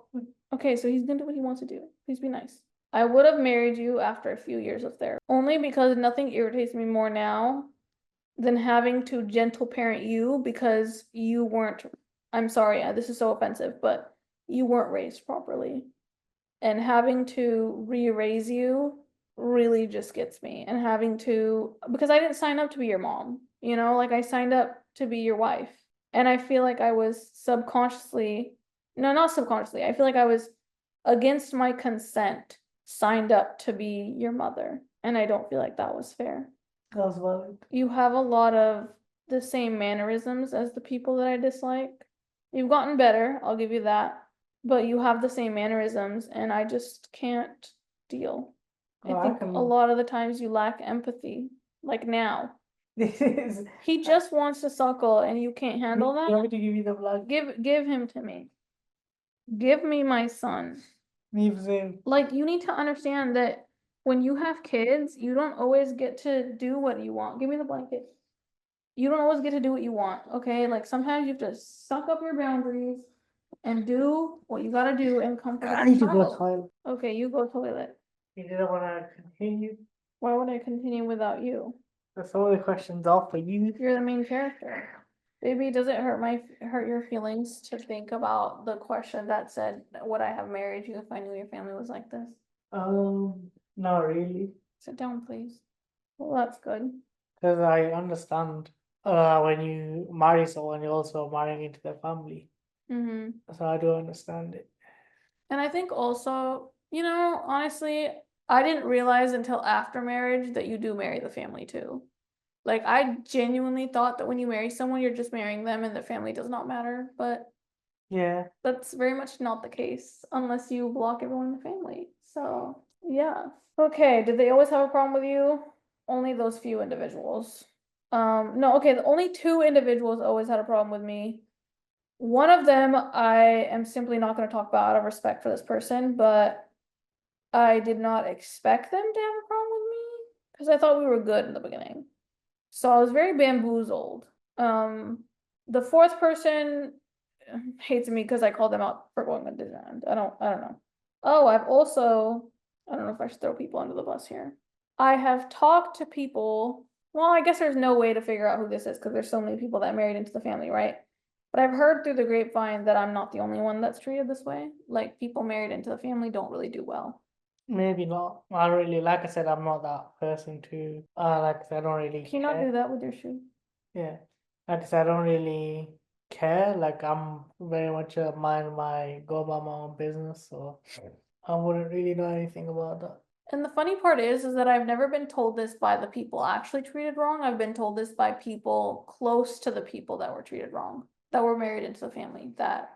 Okay, so he's gonna do what he wants to do. Please be nice. I would have married you after a few years of therapy, only because nothing irritates me more now than having to gentle parent you because you weren't, I'm sorry, this is so offensive, but you weren't raised properly. And having to re-raise you really just gets me. And having to, because I didn't sign up to be your mom, you know, like I signed up to be your wife. And I feel like I was subconsciously, no, not subconsciously, I feel like I was against my consent signed up to be your mother. And I don't feel like that was fair. That's valid. You have a lot of the same mannerisms as the people that I dislike. You've gotten better, I'll give you that. But you have the same mannerisms, and I just can't deal. I I think a can. lot of the times you lack empathy. Like now. This is. He just wants to suckle and you can't handle You that. want me to give you the blood? Give him to me. Give me my son. Leaves him. Like, you need to understand that when you have kids, you don't always get to do what you want. Give me the blanket. You don't always get to do what you want, okay? Like, sometimes you have to suck up your boundaries and do what you gotta do and comfort I your need to go child. toilet. Okay, you go toilet. You didn't want to continue. Why would I continue without you? Some of the questions are for you. You're the main character. Baby, does it hurt your feelings to think about the question that said, would I have married you if I knew your family was like this? Not really. Sit down, please. Well, that's good. Because I understand when you marry someone, you're also marrying into their family. Mm-hmm. So I do understand it. And I think also, you know, honestly, I didn't realize until after marriage that you do marry the family too. Like, I genuinely thought that when you marry someone, you're just marrying them and the family does not matter. But Yeah. That's very much not the case unless you block everyone in the family. So, yeah. Okay, did they always have a problem with you? Only those few individuals. No, okay, the only two individuals always had a problem with me. One of them I am simply not going to talk about out of respect for this person, but I did not expect them to have a problem with me because I thought we were good in the beginning. So I was very bamboozled. The fourth person hates me because I called them out for going to Disneyland. I don't know. Oh, I don't know if I should throw people under the bus here. I have talked to people. Well, I guess there's no way to figure out who this is because there's so many people that married into the family, right? But I've heard through the grapevine that I'm not the only one that's treated this way. Like people married into the family don't really do well. Maybe not. I don't really, like I said, I'm not that person to, like I said, I don't really Can you not do care. that with your shoe? Yeah. Like I said, I don't really care. Like I'm very much a go about my own business, so I wouldn't really know anything about that. And the funny part is that I've never been told this by the people actually treated wrong. I've been told this by people close to the people that were treated wrong, that were married into the family, that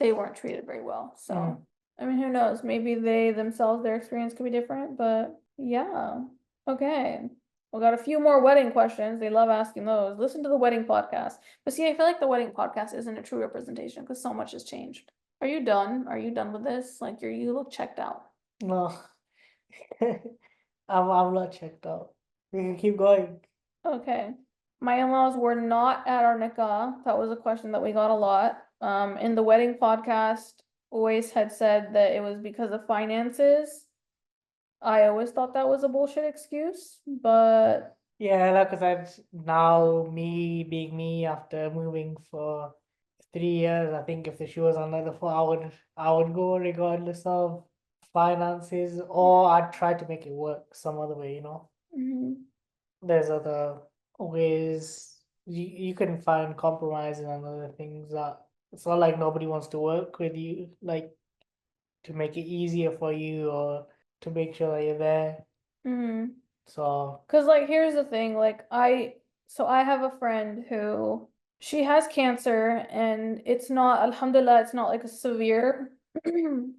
they weren't treated very well. So, I mean, who knows? Maybe they themselves, their experience could be different, but yeah. Okay. We got a few more wedding questions. They love asking those. Listen to the wedding podcast. But see, I feel like the wedding podcast isn't a true representation because so much has changed. Are you done? Are you done with this? Like you look checked out. No, I'm not checked out. We can keep going. Okay. My in-laws were not at our nikah. That was a question that we got a lot. In the wedding podcast, Uwais had said that it was because of finances. I always thought that was a bullshit excuse, but Yeah, like I said, now me being me after moving for 3 years, I think if the shoe was on the other foot, I would go regardless of finances, or I'd try to make it work some other way. mhm. There's other ways you can find compromises and other things that it's not like nobody wants to work with you, like to make it easier for you or to make sure that you're there. Mhm. So Cause like here's the thing, like I have a friend who she has cancer and it's not, alhamdulillah, it's not like a severe,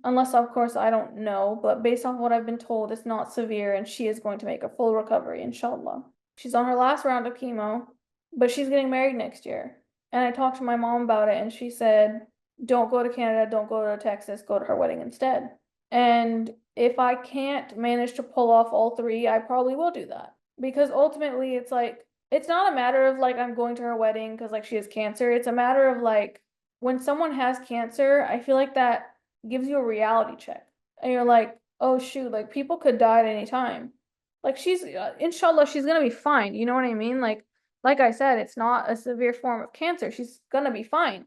unless of course I don't know, but based on what I've been told, it's not severe and she is going to make a full recovery, inshallah. She's on her last round of chemo, but she's getting married next year. And I talked to my mom about it and she said, don't go to Canada, don't go to Texas, go to her wedding instead. And if I can't manage to pull off all three, I probably will do that. Because ultimately, it's like, it's not a matter of like I'm going to her wedding because like she has cancer. It's a matter of like when someone has cancer, I feel like that gives you a reality check. And you're like, oh shoot, like people could die at any time. Like inshallah, she's gonna be fine. You know what I mean? Like I said, it's not a severe form of cancer. She's gonna be fine.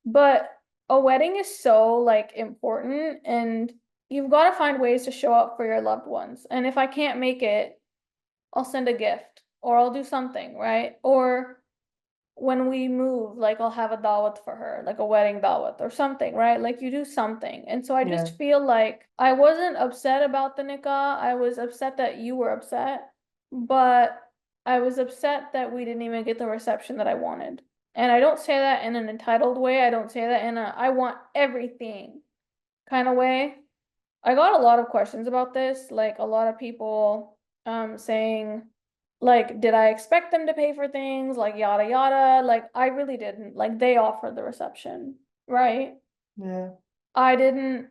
But a wedding is so like important and you've got to find ways to show up for your loved ones. And if I can't make it, I'll send a gift or I'll do something, right? Or when we move, like I'll have a dawat for her, like a wedding dawat or something, right? Like you do something. And so I yeah, just feel like I wasn't upset about the nikah. I was upset that you were upset, but I was upset that we didn't even get the reception that I wanted. And I don't say that in an entitled way. I don't say that in a I want everything kind of way. I got a lot of questions about this, like a lot of people saying like did I expect them to pay for things like yada yada, like I really didn't. Like they offered the reception, right? yeah, I didn't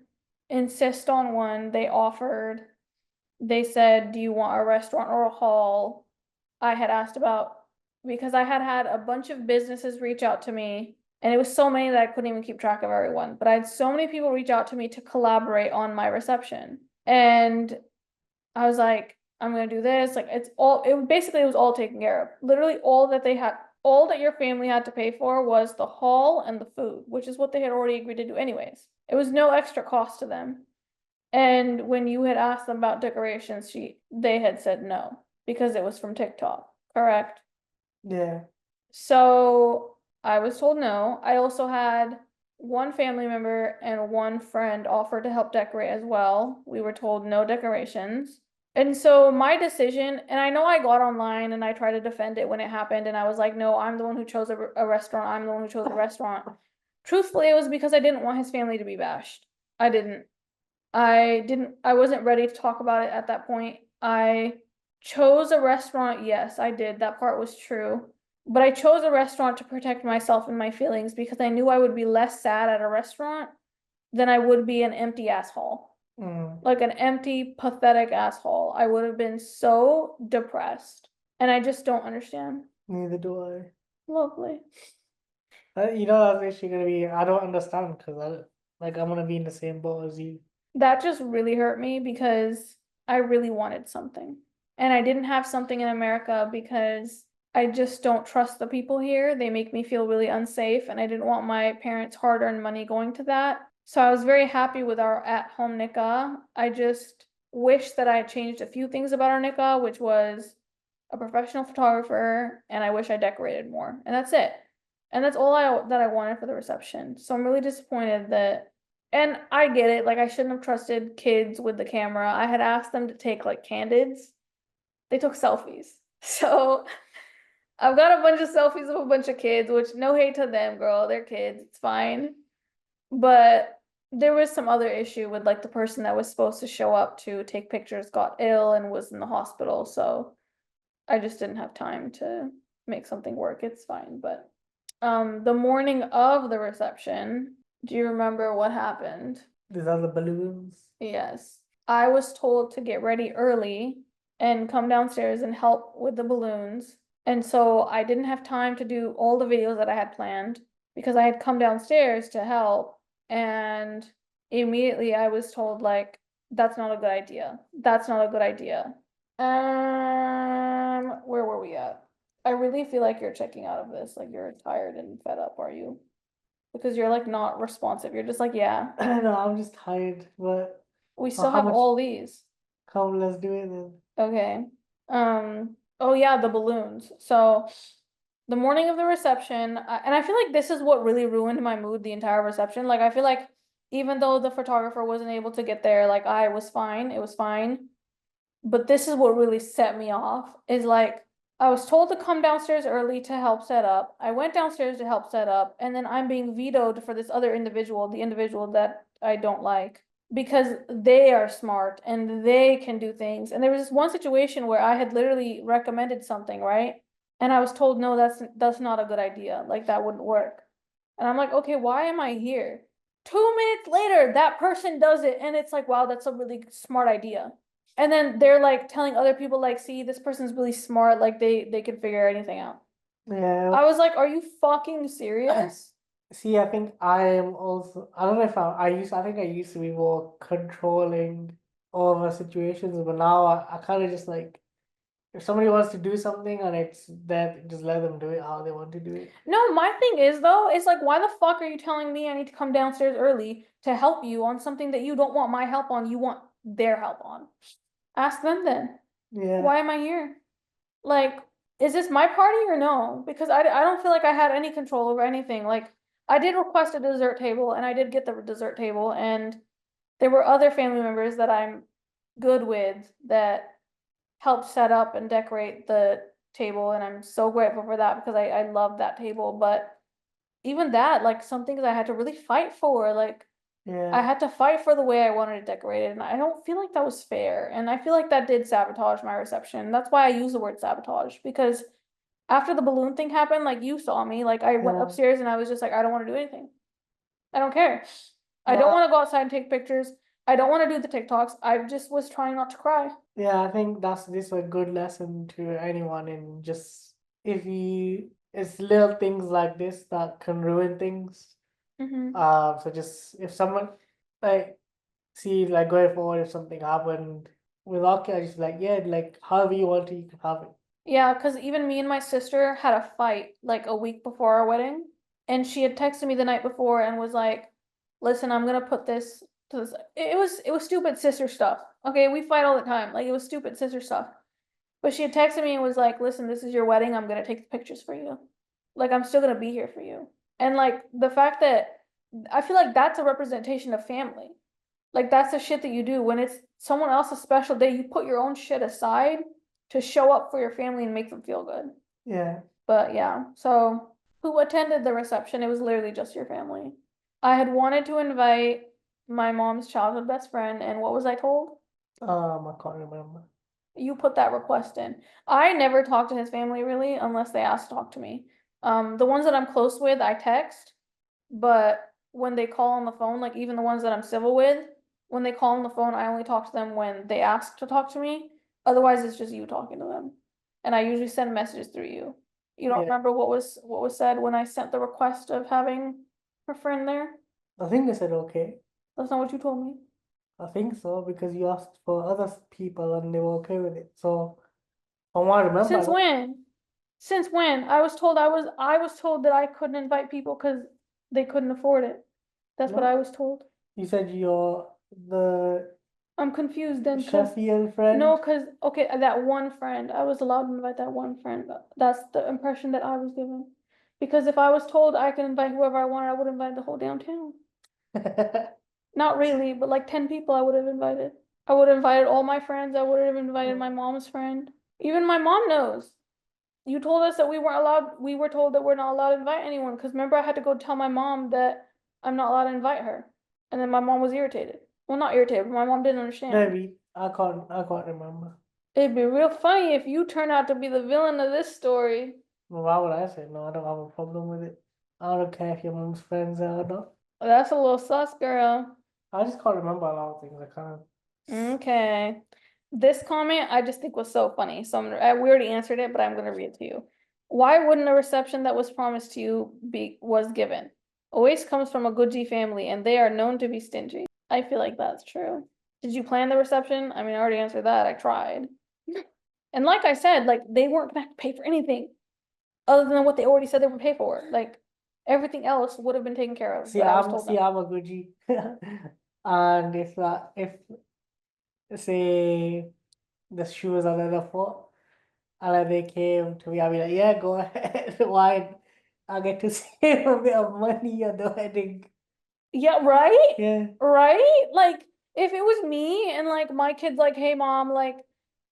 insist on one. They offered. They said, "Do you want a restaurant or a hall?" I had asked about because I had had a bunch of businesses reach out to me and it was so many that I couldn't even keep track of everyone. But I had so many people reach out to me to collaborate on my reception. And I was like, I'm gonna do this. Like it was all taken care of. Literally all that your family had to pay for was the hall and the food, which is what they had already agreed to do anyways. It was no extra cost to them. And when you had asked them about decorations, they had said no because it was from TikTok, correct? yeah, So I was told no. I also had one family member and one friend offer to help decorate as well. We were told no decorations. And so my decision, and I know I got online and I tried to defend it when it happened, and I was like, no, I'm the one who chose a restaurant. I'm the one who chose a restaurant. Truthfully, it was because I didn't want his family to be bashed. I wasn't ready to talk about it at that point. I chose a restaurant, yes, I did. That part was true. But I chose a restaurant to protect myself and my feelings because I knew I would be less sad at a restaurant than I would be an empty asshole. Like an empty, pathetic asshole. I would have been so depressed. And I just don't understand. Neither do I. Lovely. You know, that's actually gonna be. I don't understand because I'm gonna be in the same boat as you. That just really hurt me because I really wanted something. And I didn't have something in America because I just don't trust the people here. They make me feel really unsafe, and I didn't want my parents' hard-earned money going to that. So I was very happy with our at-home nikah. I just wish that I had changed a few things about our nikah, which was a professional photographer, and I wish I decorated more. And that's it. And that's all that I wanted for the reception. So I'm really disappointed that, and I get it, like I shouldn't have trusted kids with the camera. I had asked them to take like candids. They took selfies. So I've got a bunch of selfies of a bunch of kids, which no hate to them, girl. They're kids. It's fine. But there was some other issue with like the person that was supposed to show up to take pictures got ill and was in the hospital. So I just didn't have time to make something work. It's fine. But the morning of the reception, do you remember what happened? These are the balloons. Yes. I was told to get ready early and come downstairs and help with the balloons. And so I didn't have time to do all the videos that I had planned because I had come downstairs to help. And immediately I was told, like, that's not a good idea. That's not a good idea. Where were we at? I really feel like you're checking out of this. Like you're tired and fed up, are you? Because you're like not responsive. You're just like, yeah, I don't know. I'm just tired. But we still how have much? all these. Come, let's do it then. Okay. Oh yeah, the balloons. So the morning of the reception, and I feel like this is what really ruined my mood the entire reception. Like I feel like even though the photographer wasn't able to get there, like I was fine. It was fine. But this is what really set me off is like I was told to come downstairs early to help set up. I went downstairs to help set up, and then I'm being vetoed for this other individual, the individual that I don't like, because they are smart and they can do things. And there was this one situation where I had literally recommended something, right? And I was told, no, that's not a good idea. Like that wouldn't work. And I'm like, okay, why am I here? 2 minutes later, that person does it, and it's like, wow, that's a really smart idea. And then they're like telling other people, like, see, this person's really smart, like they could figure anything out. Yeah. I was like, are you fucking serious? See, I think I am also. I don't know if I think I used to be more controlling over situations, but now I kind of just like if somebody wants to do something and it's that, just let them do it how they want to do it. No, my thing is though, it's like, why the fuck are you telling me I need to come downstairs early to help you on something that you don't want my help on, you want their help on? Ask them then. Yeah. Why am I here? Like, is this my party or no? Because I don't feel like I had any control over anything. Like, I did request a dessert table and I did get the dessert table, and there were other family members that I'm good with that helped set up and decorate the table, and I'm so grateful for that because I love that table. But even that, like some things I had to really fight for. Like I Yeah. had to fight for the way I wanted it decorated, and I don't feel like that was fair. And I feel like that did sabotage my reception. That's why I use the word sabotage, because after the balloon thing happened, like you saw me, like I went Yeah. upstairs and I was just like, I don't want to do anything. I don't care. I don't No. want to go outside and take pictures. I don't want to do the TikToks. I just was trying not to cry. Yeah, I think this is a good lesson to anyone in just if you it's little things like this that can ruin things. Mm-hmm. So just if someone like see like going forward if something happened with Aki, I just like yeah, like however you want to, you can have it. Yeah, because even me and my sister had a fight like a week before our wedding, and she had texted me the night before and was like, "Listen, I'm gonna put this to this." It was stupid sister stuff. Okay, we fight all the time. Like it was stupid sister stuff. But she had texted me and was like, "Listen, this is your wedding. I'm gonna take the pictures for you. Like I'm still gonna be here for you." And like the fact that I feel like that's a representation of family. Like that's the shit that you do when it's someone else's special day. You put your own shit aside to show up for your family and make them feel good. Yeah. But yeah, so who attended the reception. It was literally just your family. I had wanted to invite my mom's childhood best friend, and what was I told? I can't remember. You put that request in. I never talk to his family really unless they ask to talk to me. The ones that I'm close with, I text, but when they call on the phone, like even the ones that I'm civil with, when they call on the phone, I only talk to them when they ask to talk to me. Otherwise, it's just you talking to them. And I usually send messages through you. You don't Yeah, remember what was said when I sent the request of having her friend there? I think they said okay. That's not what you told me. I think so because you asked for other people and they were okay with it. So from what I remember, Since when? Since when? I was told that I couldn't invite people because they couldn't afford it. That's what no, I was told. you said you're the I'm confused then because Sheffield friend. no, because okay, that one friend, I was allowed to invite that one friend. That's the impression that I was given. Because if I was told I could invite whoever I wanted, I would invite the whole downtown. Not really, but like 10 people I would have invited. I would have invited all my friends. I would have invited my mom's friend. Even my mom knows. You told us that we weren't allowed, we were told that we're not allowed to invite anyone, because remember I had to go tell my mom that I'm not allowed to invite her. And then my mom was irritated. Well, not irritated, but my mom didn't understand. Maybe I can't remember. It'd be real funny if you turn out to be the villain of this story. Well, why would I say no? I don't have a problem with it. I don't care if your mom's friends are or not. That's a little sus, girl. I just can't remember a lot of things. I can't. Okay. This comment I just think was so funny. So we already answered it, but I'm gonna read it to you. Why wouldn't a reception that was promised to you was given? Always comes from a Gucci family and they are known to be stingy. I feel like that's true. Did you plan the reception? I mean, I already answered that. I tried. And like I said, like they weren't gonna have to pay for anything other than what they already said they would pay for. Like everything else would have been taken care of. See, But I was told no. I'm a Gucci, and if say the shoes are the foot, and like they came to me, I'd be like, yeah, go ahead. Why? I get to save a bit of money at the wedding. Yeah, right? Yeah. Right? Like, if it was me and like my kid's like, hey mom, like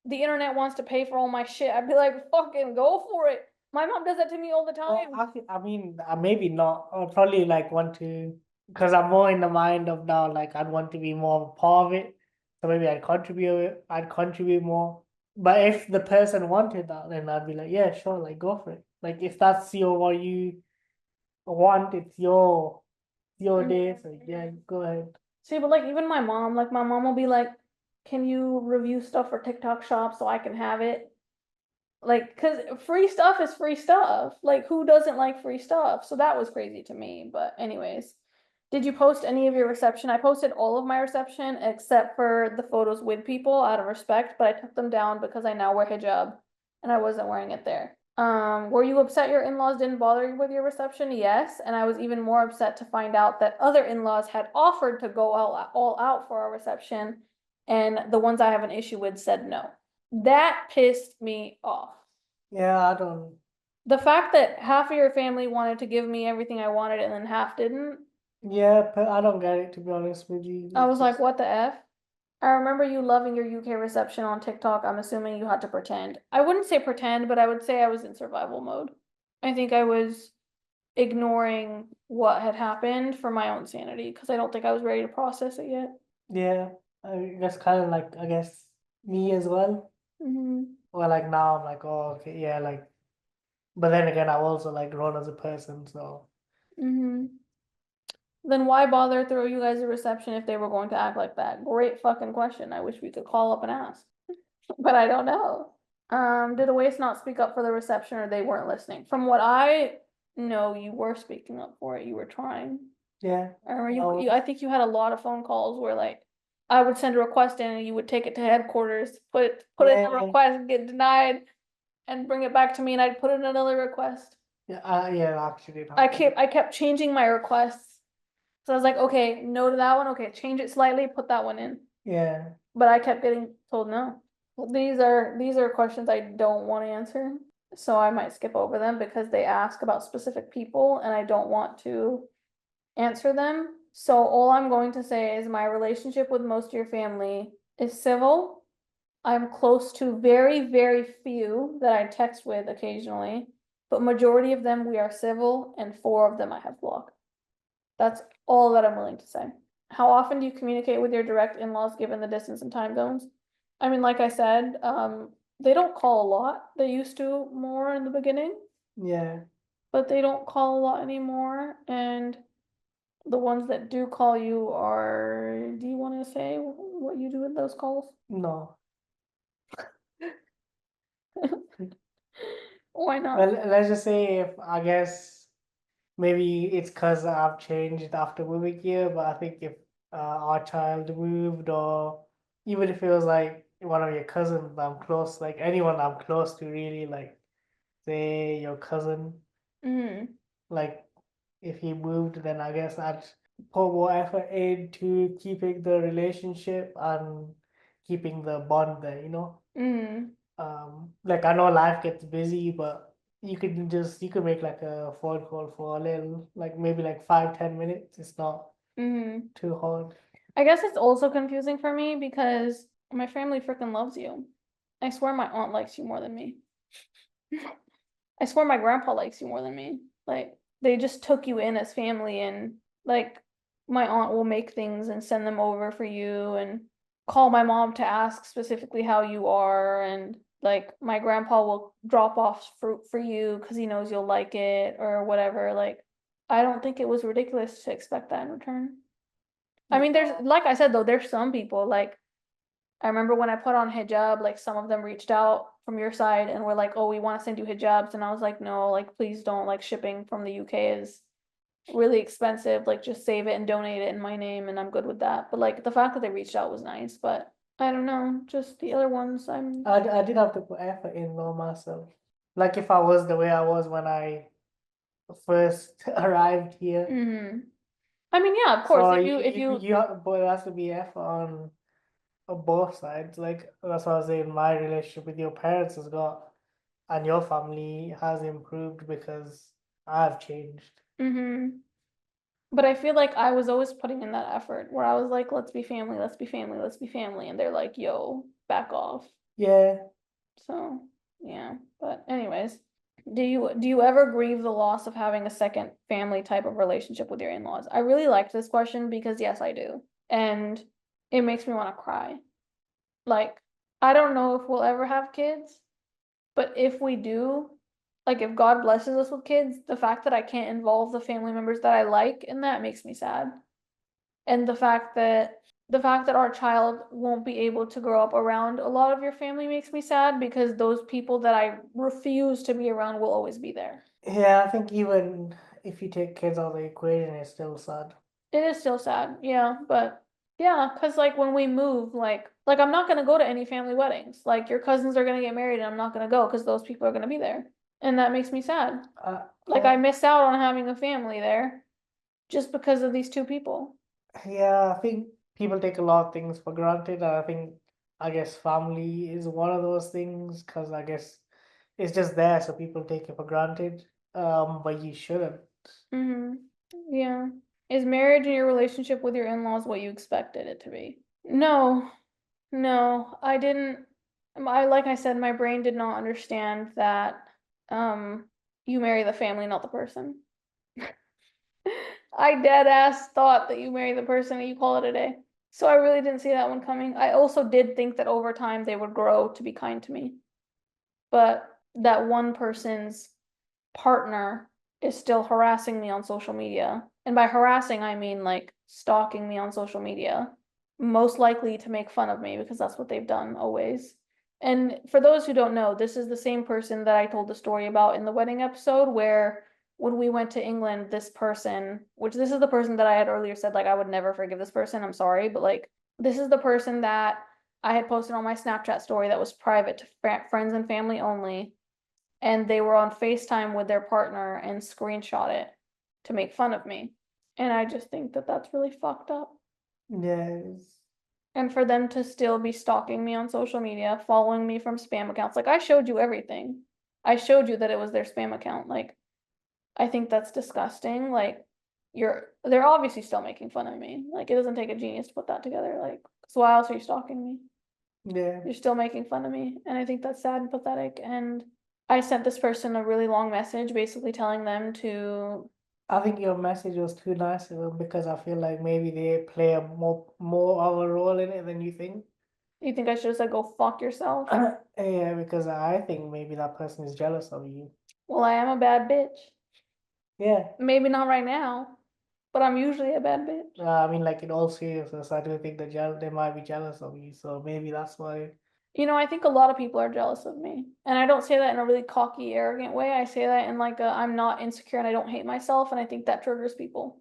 the internet wants to pay for all my shit, I'd be like, fucking go for it. My mom does that to me all the Well, time. I mean, maybe not. I'll probably like want to, because I'm more in the mind of now, like I'd want to be more of a part of it. So maybe I'd contribute more. But if the person wanted that, then I'd be like, yeah, sure, like go for it. Like if that's what you want, it's your day, so yeah, go ahead. See, but like even my mom, like my mom will be like, can you review stuff for TikTok shop so I can have it? Like, cause free stuff is free stuff. Like, who doesn't like free stuff? So that was crazy to me. But anyways, did you post any of your reception? I posted all of my reception except for the photos with people out of respect, but I took them down because I now wear hijab and I wasn't wearing it there. Were you upset your in-laws didn't bother you with your reception? Yes, and I was even more upset to find out that other in-laws had offered to go all out for our reception, and the ones I have an issue with said no. That pissed me off. Yeah, I don't. The fact that half of your family wanted to give me everything I wanted and then half didn't, Yeah, but I don't get it to be honest with you. I It's was like, just what the F? I remember you loving your UK reception on TikTok. I'm assuming you had to pretend. I wouldn't say pretend, but I would say I was in survival mode. I think I was ignoring what had happened for my own sanity because I don't think I was ready to process it yet. yeah. That's kind of like I guess me as well. Mm-hmm. Well, like now I'm like, oh, okay, yeah, like. But then again, I've also like grown as a person, so Mm-hmm. Then why bother throw you guys a reception if they were going to act like that? Great fucking question. I wish we could call up and ask. But I don't know. Did Oasis not speak up for the reception or they weren't listening? From what I know, you were speaking up for it. You were trying. yeah. I remember No, I think you had a lot of phone calls where like I would send a request in and you would take it to headquarters, put in a yeah, request, get denied, and bring it back to me and I'd put in another request. yeah, actually, it I happened. kept changing my requests. So I was like, okay, no to that one, okay, change it slightly, put that one in. Yeah, But I kept getting told no. These are questions I don't want to answer. So I might skip over them because they ask about specific people and I don't want to answer them. So all I'm going to say is my relationship with most of your family is civil. I'm close to very, very few that I text with occasionally, but majority of them we are civil, and 4 of them I have blocked. That's all that I'm willing to say. How often do you communicate with your direct in-laws given the distance and time zones? I mean, like I said, they don't call a lot. They used to more in the beginning, Yeah. but they don't call a lot anymore. And the ones that do call you are, do you want to say what you do with those calls? No. Why not? Well, let's just say if I guess maybe it's because I've changed after moving here, but I think if our child moved, or even if it was like one of your cousins I'm close, like anyone I'm close to, really, like say your cousin, Mm, like if he moved, then I guess I'd put more effort into keeping the relationship and keeping the bond there, you know? mm, Like I know life gets busy, but you could make like a phone call for a little, like maybe like 5-10 minutes. It's not mm. too hard. I guess it's also confusing for me because my family freaking loves you. I swear my aunt likes you more than me. I swear my grandpa likes you more than me. Like, they just took you in as family, and like, my aunt will make things and send them over for you and call my mom to ask specifically how you are. And like, my grandpa will drop off fruit for you because he knows you'll like it or whatever. Like, I don't think it was ridiculous to expect that in return. I mean, there's, like I said though, there's some people like, I remember when I put on hijab, like some of them reached out from your side and were like, "Oh, we want to send you hijabs," and I was like, "No, like please don't. Like shipping from the UK is really expensive. Like just save it and donate it in my name, and I'm good with that." But like the fact that they reached out was nice, but I don't know, just the other ones, I'm. I did have to put effort in though myself. Like if I was the way I was when I first arrived here. I mean, yeah, of course. So If you, you have, but there has to be effort on both sides. Like that's what I was saying. My relationship with your parents has got, and your family has improved because I've changed. but I feel like I was always putting in that effort where I was like, "Let's be family, let's be family, let's be family," and they're like, "Yo, back off." Yeah. So, yeah, but anyways, do you ever grieve the loss of having a second family type of relationship with your in-laws? I really liked this question because yes, I do. And it makes me want to cry. Like, I don't know if we'll ever have kids, but if we do, like if God blesses us with kids, the fact that I can't involve the family members that I like in that makes me sad. And the fact that our child won't be able to grow up around a lot of your family makes me sad because those people that I refuse to be around will always be there. Yeah, I think even if you take kids out of the equation, it's still sad. It is still sad, yeah, but yeah, because like when we move, like I'm not gonna go to any family weddings. Like your cousins are gonna get married and I'm not gonna go because those people are gonna be there. And that makes me sad. Uh, Like I miss out on having a family there just because of these 2 people. yeah, I think people take a lot of things for granted. And I guess family is one of those things because I guess it's just there, so people take it for granted. But you shouldn't. Mm-hmm. Yeah. Is marriage and your relationship with your in-laws what you expected it to be? No, no, I didn't. Like I said, my brain did not understand that you marry the family, not the person. I dead ass thought that you marry the person and you call it a day. So I really didn't see that one coming. I also did think that over time they would grow to be kind to me. But that one person's partner is still harassing me on social media. And by harassing, I mean like stalking me on social media, most likely to make fun of me because that's what they've done always. And for those who don't know, this is the same person that I told the story about in the wedding episode where when we went to England, this person, which this is the person that I had earlier said, like, I would never forgive this person. I'm sorry, but like, this is the person that I had posted on my Snapchat story that was private to friends and family only, and they were on FaceTime with their partner and screenshot it to make fun of me. And I just think that that's really fucked up. Yes. And for them to still be stalking me on social media, following me from spam accounts, like I showed you everything. I showed you that it was their spam account. Like, I think that's disgusting. Like, they're obviously still making fun of me. Like, it doesn't take a genius to put that together. Like, so why else are you stalking me? Yeah. You're still making fun of me. And I think that's sad and pathetic. And I sent this person a really long message basically telling them to, I think your message was too nice of them because I feel like maybe they play a more of a role in it than you think. you think I should have said go fuck yourself? Yeah, because I think maybe that person is jealous of you. Well, I am a bad bitch. Yeah. Maybe not right now, but I'm usually a bad bitch. I mean, like in all seriousness, I do think that they might be jealous of you, so maybe that's why. You know, I think a lot of people are jealous of me. And I don't say that in a really cocky, arrogant way. I say that in like a I'm not insecure and I don't hate myself, and I think that triggers people.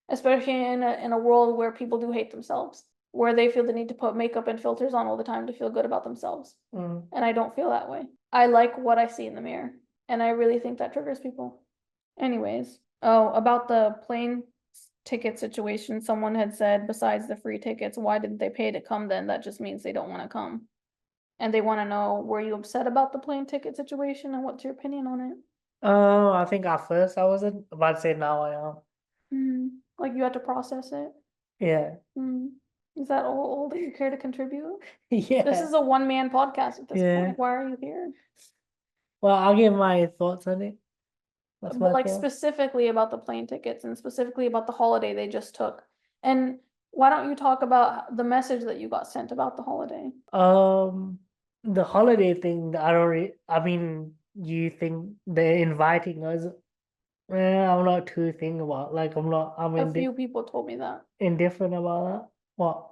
Especially in a world where people do hate themselves, where they feel the need to put makeup and filters on all the time to feel good about themselves. Mm. And I don't feel that way. I like what I see in the mirror, and I really think that triggers people. Anyways, oh, about the plane ticket situation, someone had said, besides the free tickets, why didn't they pay to come then? That just means they don't want to come. And they want to know, were you upset about the plane ticket situation and what's your opinion on it? I think at first I wasn't, but I'd say now I am. Like you had to process it? Yeah. Is that all that you care to contribute? This Yeah. is a one-man podcast at this Yeah. point. Why are you here? Well, I'll give my thoughts on it. That's But my like thought. specifically about the plane tickets and specifically about the holiday they just took. And why don't you talk about the message that you got sent about the holiday? The holiday thing, I mean, you think they're inviting us? I'm not too thinking about, like, I'm A few people told me that. indifferent about that. What?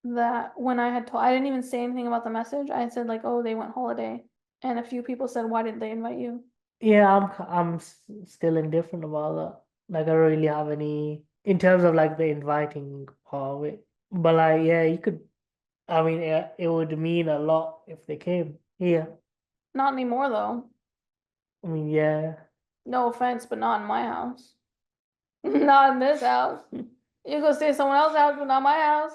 That when I had told, I didn't even say anything about the message. I had said like, oh, they went holiday. And a few people said, why didn't they invite you? Yeah, still indifferent about that. Like, I don't really have any, in terms of like the inviting part of it. But like, yeah, you could, I mean, it would mean a lot if they came here. Not anymore though. I mean, yeah. No offense, but not in my house. Not in this house. You go stay at someone else's house, but not my house.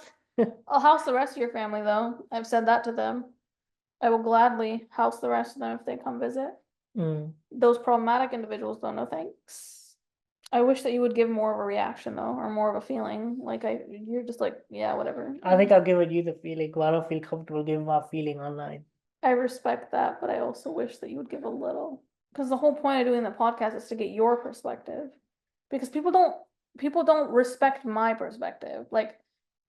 I'll house the rest of your family though. I've said that to them. I will gladly house the rest of them if they come visit. Mm. Those problematic individuals don't know thanks. I wish that you would give more of a reaction though, or more of a feeling. Like you're just like, yeah, whatever. I think I've given you the feeling, but I don't feel comfortable giving my feeling online. I respect that, but I also wish that you would give a little. Because the whole point of doing the podcast is to get your perspective. Because people don't respect my perspective. Like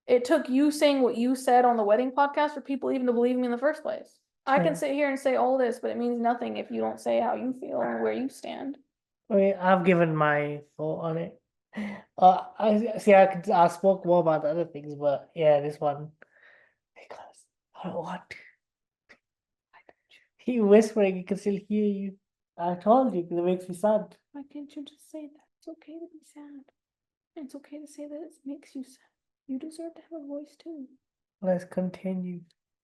it took you saying what you said on the wedding podcast for people even to believe me in the first place. I can sit here and say all this, but it means nothing if you don't say how you feel and where you stand. I mean, I've given my thought on it. I see. I spoke more about the other things, but yeah, this one because I don't want to. You whispering, you can still hear you. I told you because it makes me sad. Why can't you just say that? It's okay to be sad. It's okay to say that it makes you sad. You deserve to have a voice too. Let's continue.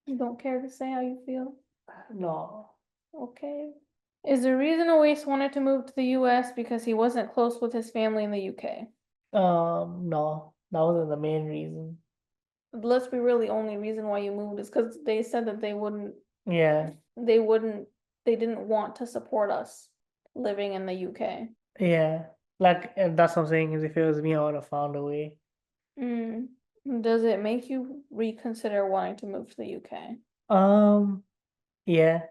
You don't care to say how you feel? No. Okay. Is the reason Uwais wanted to move to the US because he wasn't close with his family in the UK? No, that wasn't the main reason. Let's be real, the only reason why you moved is because they said that Yeah, they didn't want to support us living in the UK. yeah. Like, and that's what I'm saying is if it was me, I would have found a way. Does it make you reconsider wanting to move to the UK? Yeah.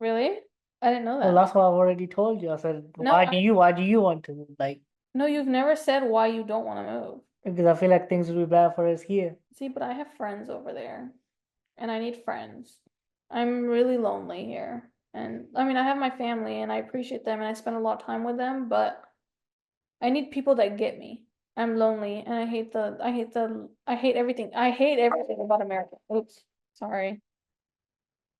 Really? I didn't know Well, that. that's what I've already told you. I said, No, why do you want to move? Like, no, you've never said why you don't want to move. because I feel like things would be bad for us here. See, but I have friends over there, and I need friends. I'm really lonely here. And I mean, I have my family and I appreciate them and I spend a lot of time with them, but I need people that get me. I'm lonely and I hate everything. I hate everything about America. Oops, sorry.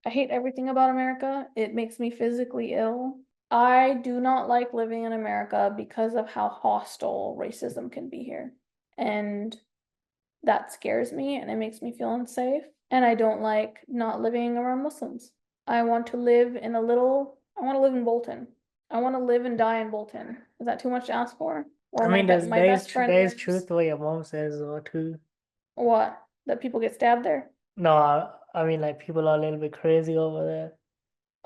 I hate everything about America. It makes me physically ill. I do not like living in America because of how hostile racism can be here. And that scares me and it makes me feel unsafe. And I don't like not living around Muslims. I want to live in Bolton. I want to live and die in Bolton. Is that too much to ask for? Or I mean, my best friend there's lives. truth to what your mom says or too. What? That people get stabbed there? No, I mean like people are a little bit crazy over there.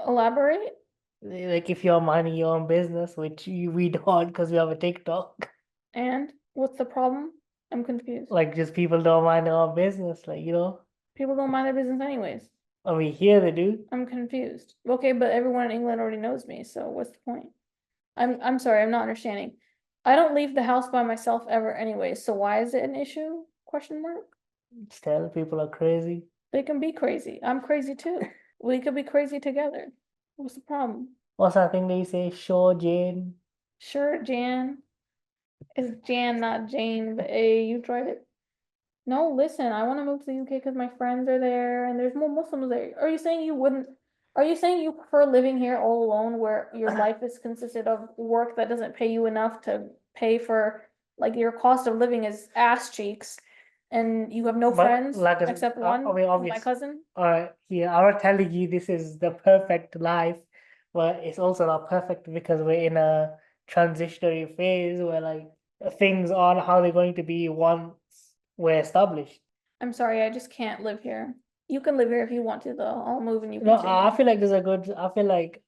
Elaborate? Like if you're minding your own business, which we don't because we have a TikTok. And what's the problem? I'm confused. Like just people don't mind their own business, like People don't mind their business anyways. I mean, here they do. I'm confused. Okay, but everyone in England already knows me, so what's the point? I'm sorry, I'm not understanding. I don't leave the house by myself ever anyway, so why is it an issue? Question mark. Still, people are crazy. They can be crazy. I'm crazy too. We could be crazy together. What's the problem? What's that thing they say? Sure, Jane. Sure, Jan. It's Jan, not Jane, but hey, you tried it. No, listen, I want to move to the UK because my friends are there and there's more Muslims there. Are you saying you wouldn't? Are you saying you prefer living here all alone where your life is consisted of work that doesn't pay you enough to pay for, like, your cost of living is ass cheeks and you have no But friends like except I one, mean, my obvious. cousin? Yeah, I'm not telling you this is the perfect life, but it's also not perfect because we're in a transitionary phase where like things aren't how they're going to be once we're established. I'm sorry, I just can't live here. You can live here if you want to, though. I'll move and you No, can stay I here. feel like there's a good. I feel like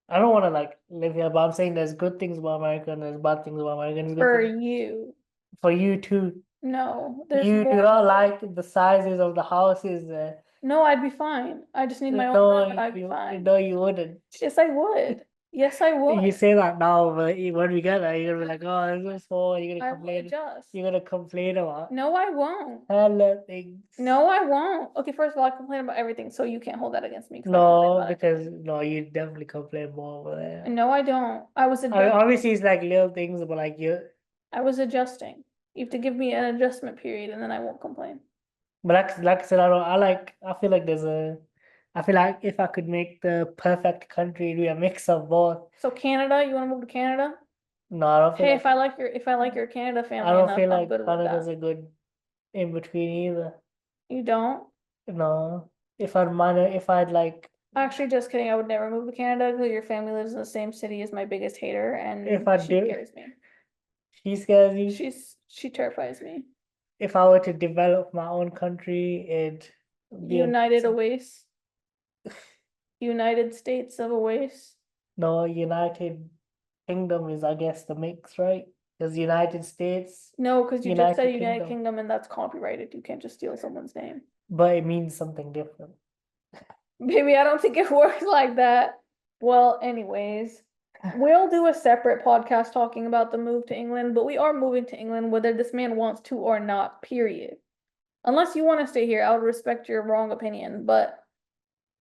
I don't want to like live here, but I'm saying there's good things about America and there's bad things about America. And there's good For things you. for you too. No, there's You do more. not like the sizes of the houses there. No, I'd be fine. I just need my own No, room and I'd be fine. no, you wouldn't. Yes, I would. Yes, I You would. say that now, but when we get there, you're gonna be like, "Oh, this is small." You're gonna I will complain. adjust. You're gonna complain about No, I won't. hella things. No, I won't. Okay, first of all, I complain about everything, so you can't hold that against me because I complain No, about because everything. no, you definitely complain more over there. No, I don't. Obviously, it's like little things, but like you. I was adjusting. You have to give me an adjustment period and then I won't complain. But like I said, I don't. I feel like there's a. I feel like if I could make the perfect country, it'd be a mix of both. So Canada, you want to move to Canada? No, I don't feel Hey, like. if I like your Canada I family don't enough, feel I'm like good with Canada's that. a good in between either. You don't? No, if I'd like, Actually, just kidding. I would never move to Canada because your family lives in the same city as my biggest hater, if and I she do, scares me. she scares you. She terrifies me. If I were to develop my own country, it'd be a United Uwais. United States of Uwais. no United Kingdom is, I guess, the mix, right? Because United States, No, because you just said United United Kingdom, Kingdom and that's copyrighted. You can't just steal someone's name. but it means something different. Baby, I don't think it works like that. Well, anyways, we'll do a separate podcast talking about the move to England, but we are moving to England whether this man wants to or not, period. Unless you want to stay here, I would respect your wrong opinion, but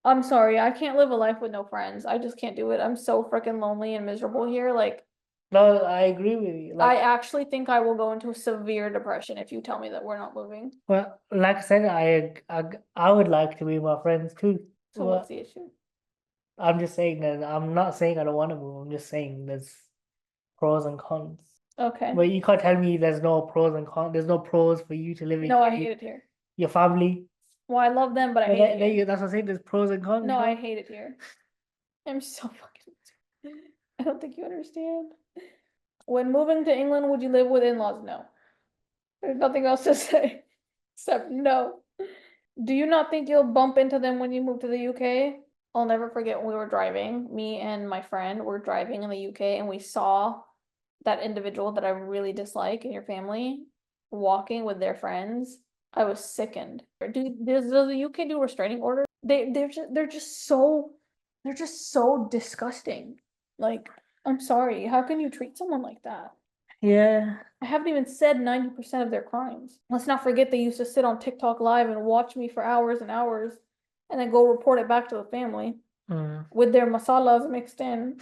I'm sorry, I can't live a life with no friends. I just can't do it. I'm so freaking lonely and miserable here. Like, No, I agree with you. I Like, actually think I will go into severe depression if you tell me that we're not moving. well, like I said, I would like to be my friends too. So what's But the issue? I'm just saying that I'm not saying I don't want to move. I'm just saying there's pros and cons. Okay. But you can't tell me there's no pros and cons. There's no pros for you to live in No, I hate it here. your family. Well, I love them, but I hate it here. That's what I'm saying. There's pros and cons. No, I hate it here. I'm so fucking. I don't think you understand. When moving to England, would you live with in-laws? No. There's nothing else to say except no. Do you not think you'll bump into them when you move to the UK? I'll never forget when we were driving, me and my friend were driving in the UK and we saw that individual that I really dislike in your family walking with their friends. I was sickened. Does the UK do restraining orders? They're just so disgusting. Like, I'm sorry, how can you treat someone like that? Yeah. I haven't even said 90% of their crimes. Let's not forget they used to sit on TikTok live and watch me for hours and hours and then go report it back to the family with their masalas mixed in.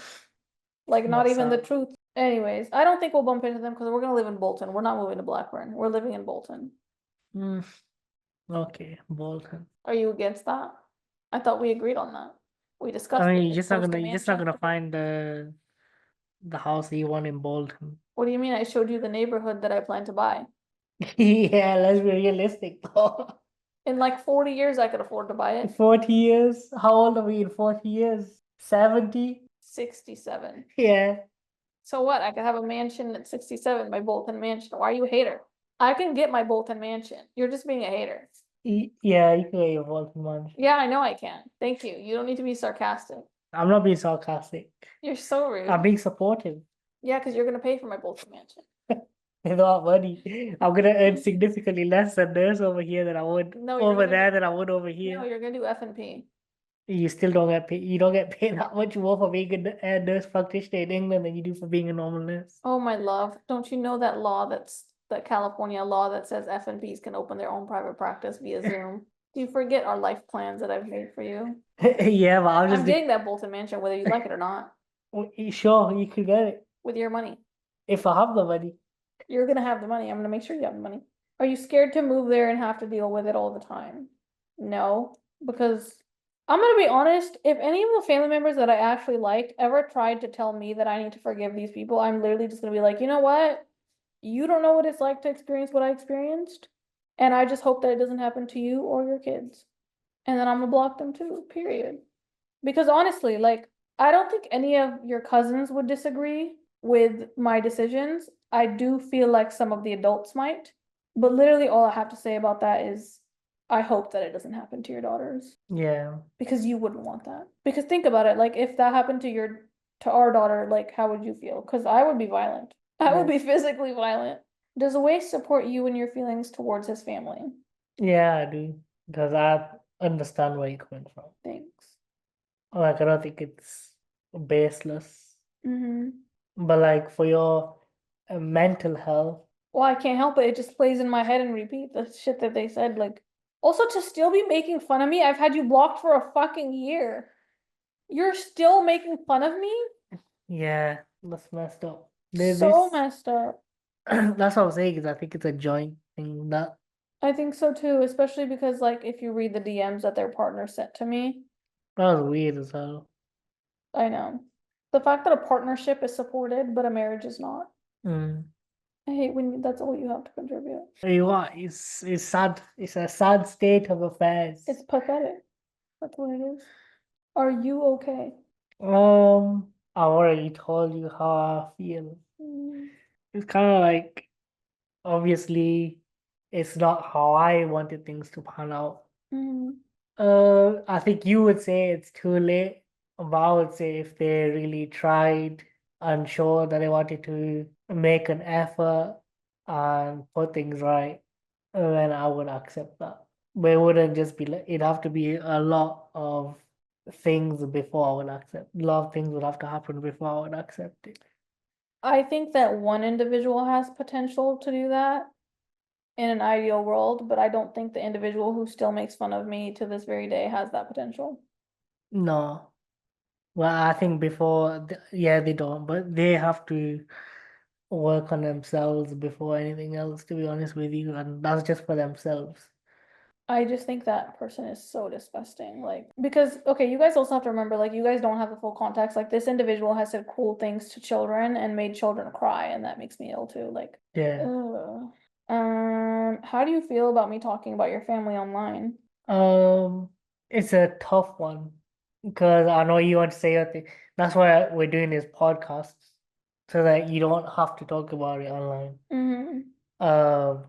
Like, not even the Masala. truth. Anyways, I don't think we'll bump into them because we're gonna live in Bolton. We're not moving to Blackburn. We're living in Bolton. Okay, Bolton. Are you against that? I thought we agreed on that. We I discussed mean, it. It's close to you're just not Manchester. gonna find the house that you want in Bolton. What do you mean? I showed you the neighborhood that I plan to buy. Yeah, let's be realistic. In like 40 years, I could afford to buy it. 40 years? How old are we in 40 years? 70? 67. Yeah. So what? I could have a mansion at 67, my Bolton mansion. Why are you a hater? I can get my Bolton mansion. You're just being a hater. Yeah, you can get your Bolton mansion. Yeah, I know I can. Thank you. You don't need to be sarcastic. I'm not being sarcastic. You're so rude. I'm being supportive. Yeah, because you're gonna pay for my Bolton mansion. without money. I'm gonna earn significantly less a nurse over here than I would No, over there than I would over here. no, you're gonna do F&P. You still don't get paid. You don't get paid that much more for being a nurse practitioner in England than you do for being a normal nurse. Oh my love, don't you know that law that California law that says F&Ps can open their own private practice via Zoom? Do you forget our life plans that I've made for you? Yeah, but I'm I'm just getting that Bolton Mansion whether you like it or not, sure you could get it with your money. if I have the money. You're gonna have the money. I'm gonna make sure you have the money. Are you scared to move there and have to deal with it all the time? No, because I'm gonna be honest, if any of the family members that I actually liked ever tried to tell me that I need to forgive these people, I'm literally just gonna be like, you know what? You don't know what it's like to experience what I experienced, and I just hope that it doesn't happen to you or your kids. And then I'm gonna block them too, period. Because honestly, like, I don't think any of your cousins would disagree with my decisions. I do feel like some of the adults might, but literally all I have to say about that is I hope that it doesn't happen to your daughters Yeah, because you wouldn't want that. Because think about it, like if that happened to our daughter, like how would you feel? Because I would be violent. I would be physically violent. Does Awais support you in your feelings towards his family? yeah, I do because I understand where you're coming from. Thanks. Like I don't think it's baseless, Mm-hmm. but like for your mental health, Well, I can't help it. It just plays in my head and repeat the shit that they said. Like, also to still be making fun of me, I've had you blocked for a fucking year. You're still making fun of me? yeah, that's messed up. So messed up. That's what I'm saying is I think it's a joint thing that I think so too, especially because like if you read the DMs that their partner sent to me, that was weird as hell. I know. The fact that a partnership is supported, but a marriage is not. Mm. I hate when that's all you have to contribute. You are, it's sad. It's a sad state of affairs. It's pathetic. That's what it is. Are you okay? I already told you how I feel. Mm, It's kind of like obviously it's not how I wanted things to pan out. mm, I think you would say it's too late, but I would say if they really tried and showed that they wanted to make an effort and put things right, then I would accept that. But it wouldn't just be like it'd have to be a lot of things before I would accept. A lot of things would have to happen before I would accept it. I think that one individual has potential to do that in an ideal world, but I don't think the individual who still makes fun of me to this very day has that potential. No. Well, I think before, yeah, they don't, but they have to work on themselves before anything else, to be honest with you, and that's just for themselves. I just think that person is so disgusting. Like, because, okay, you guys also have to remember, like, you guys don't have the full context. Like, this individual has said cool things to children and made children cry, and that makes me ill too. Like, Yeah. ugh. How do you feel about me talking about your family online? Um, it's a tough one because I know you want to say your thing. That's why we're doing this podcast so that you don't have to talk about it online. Mm-hmm. Um,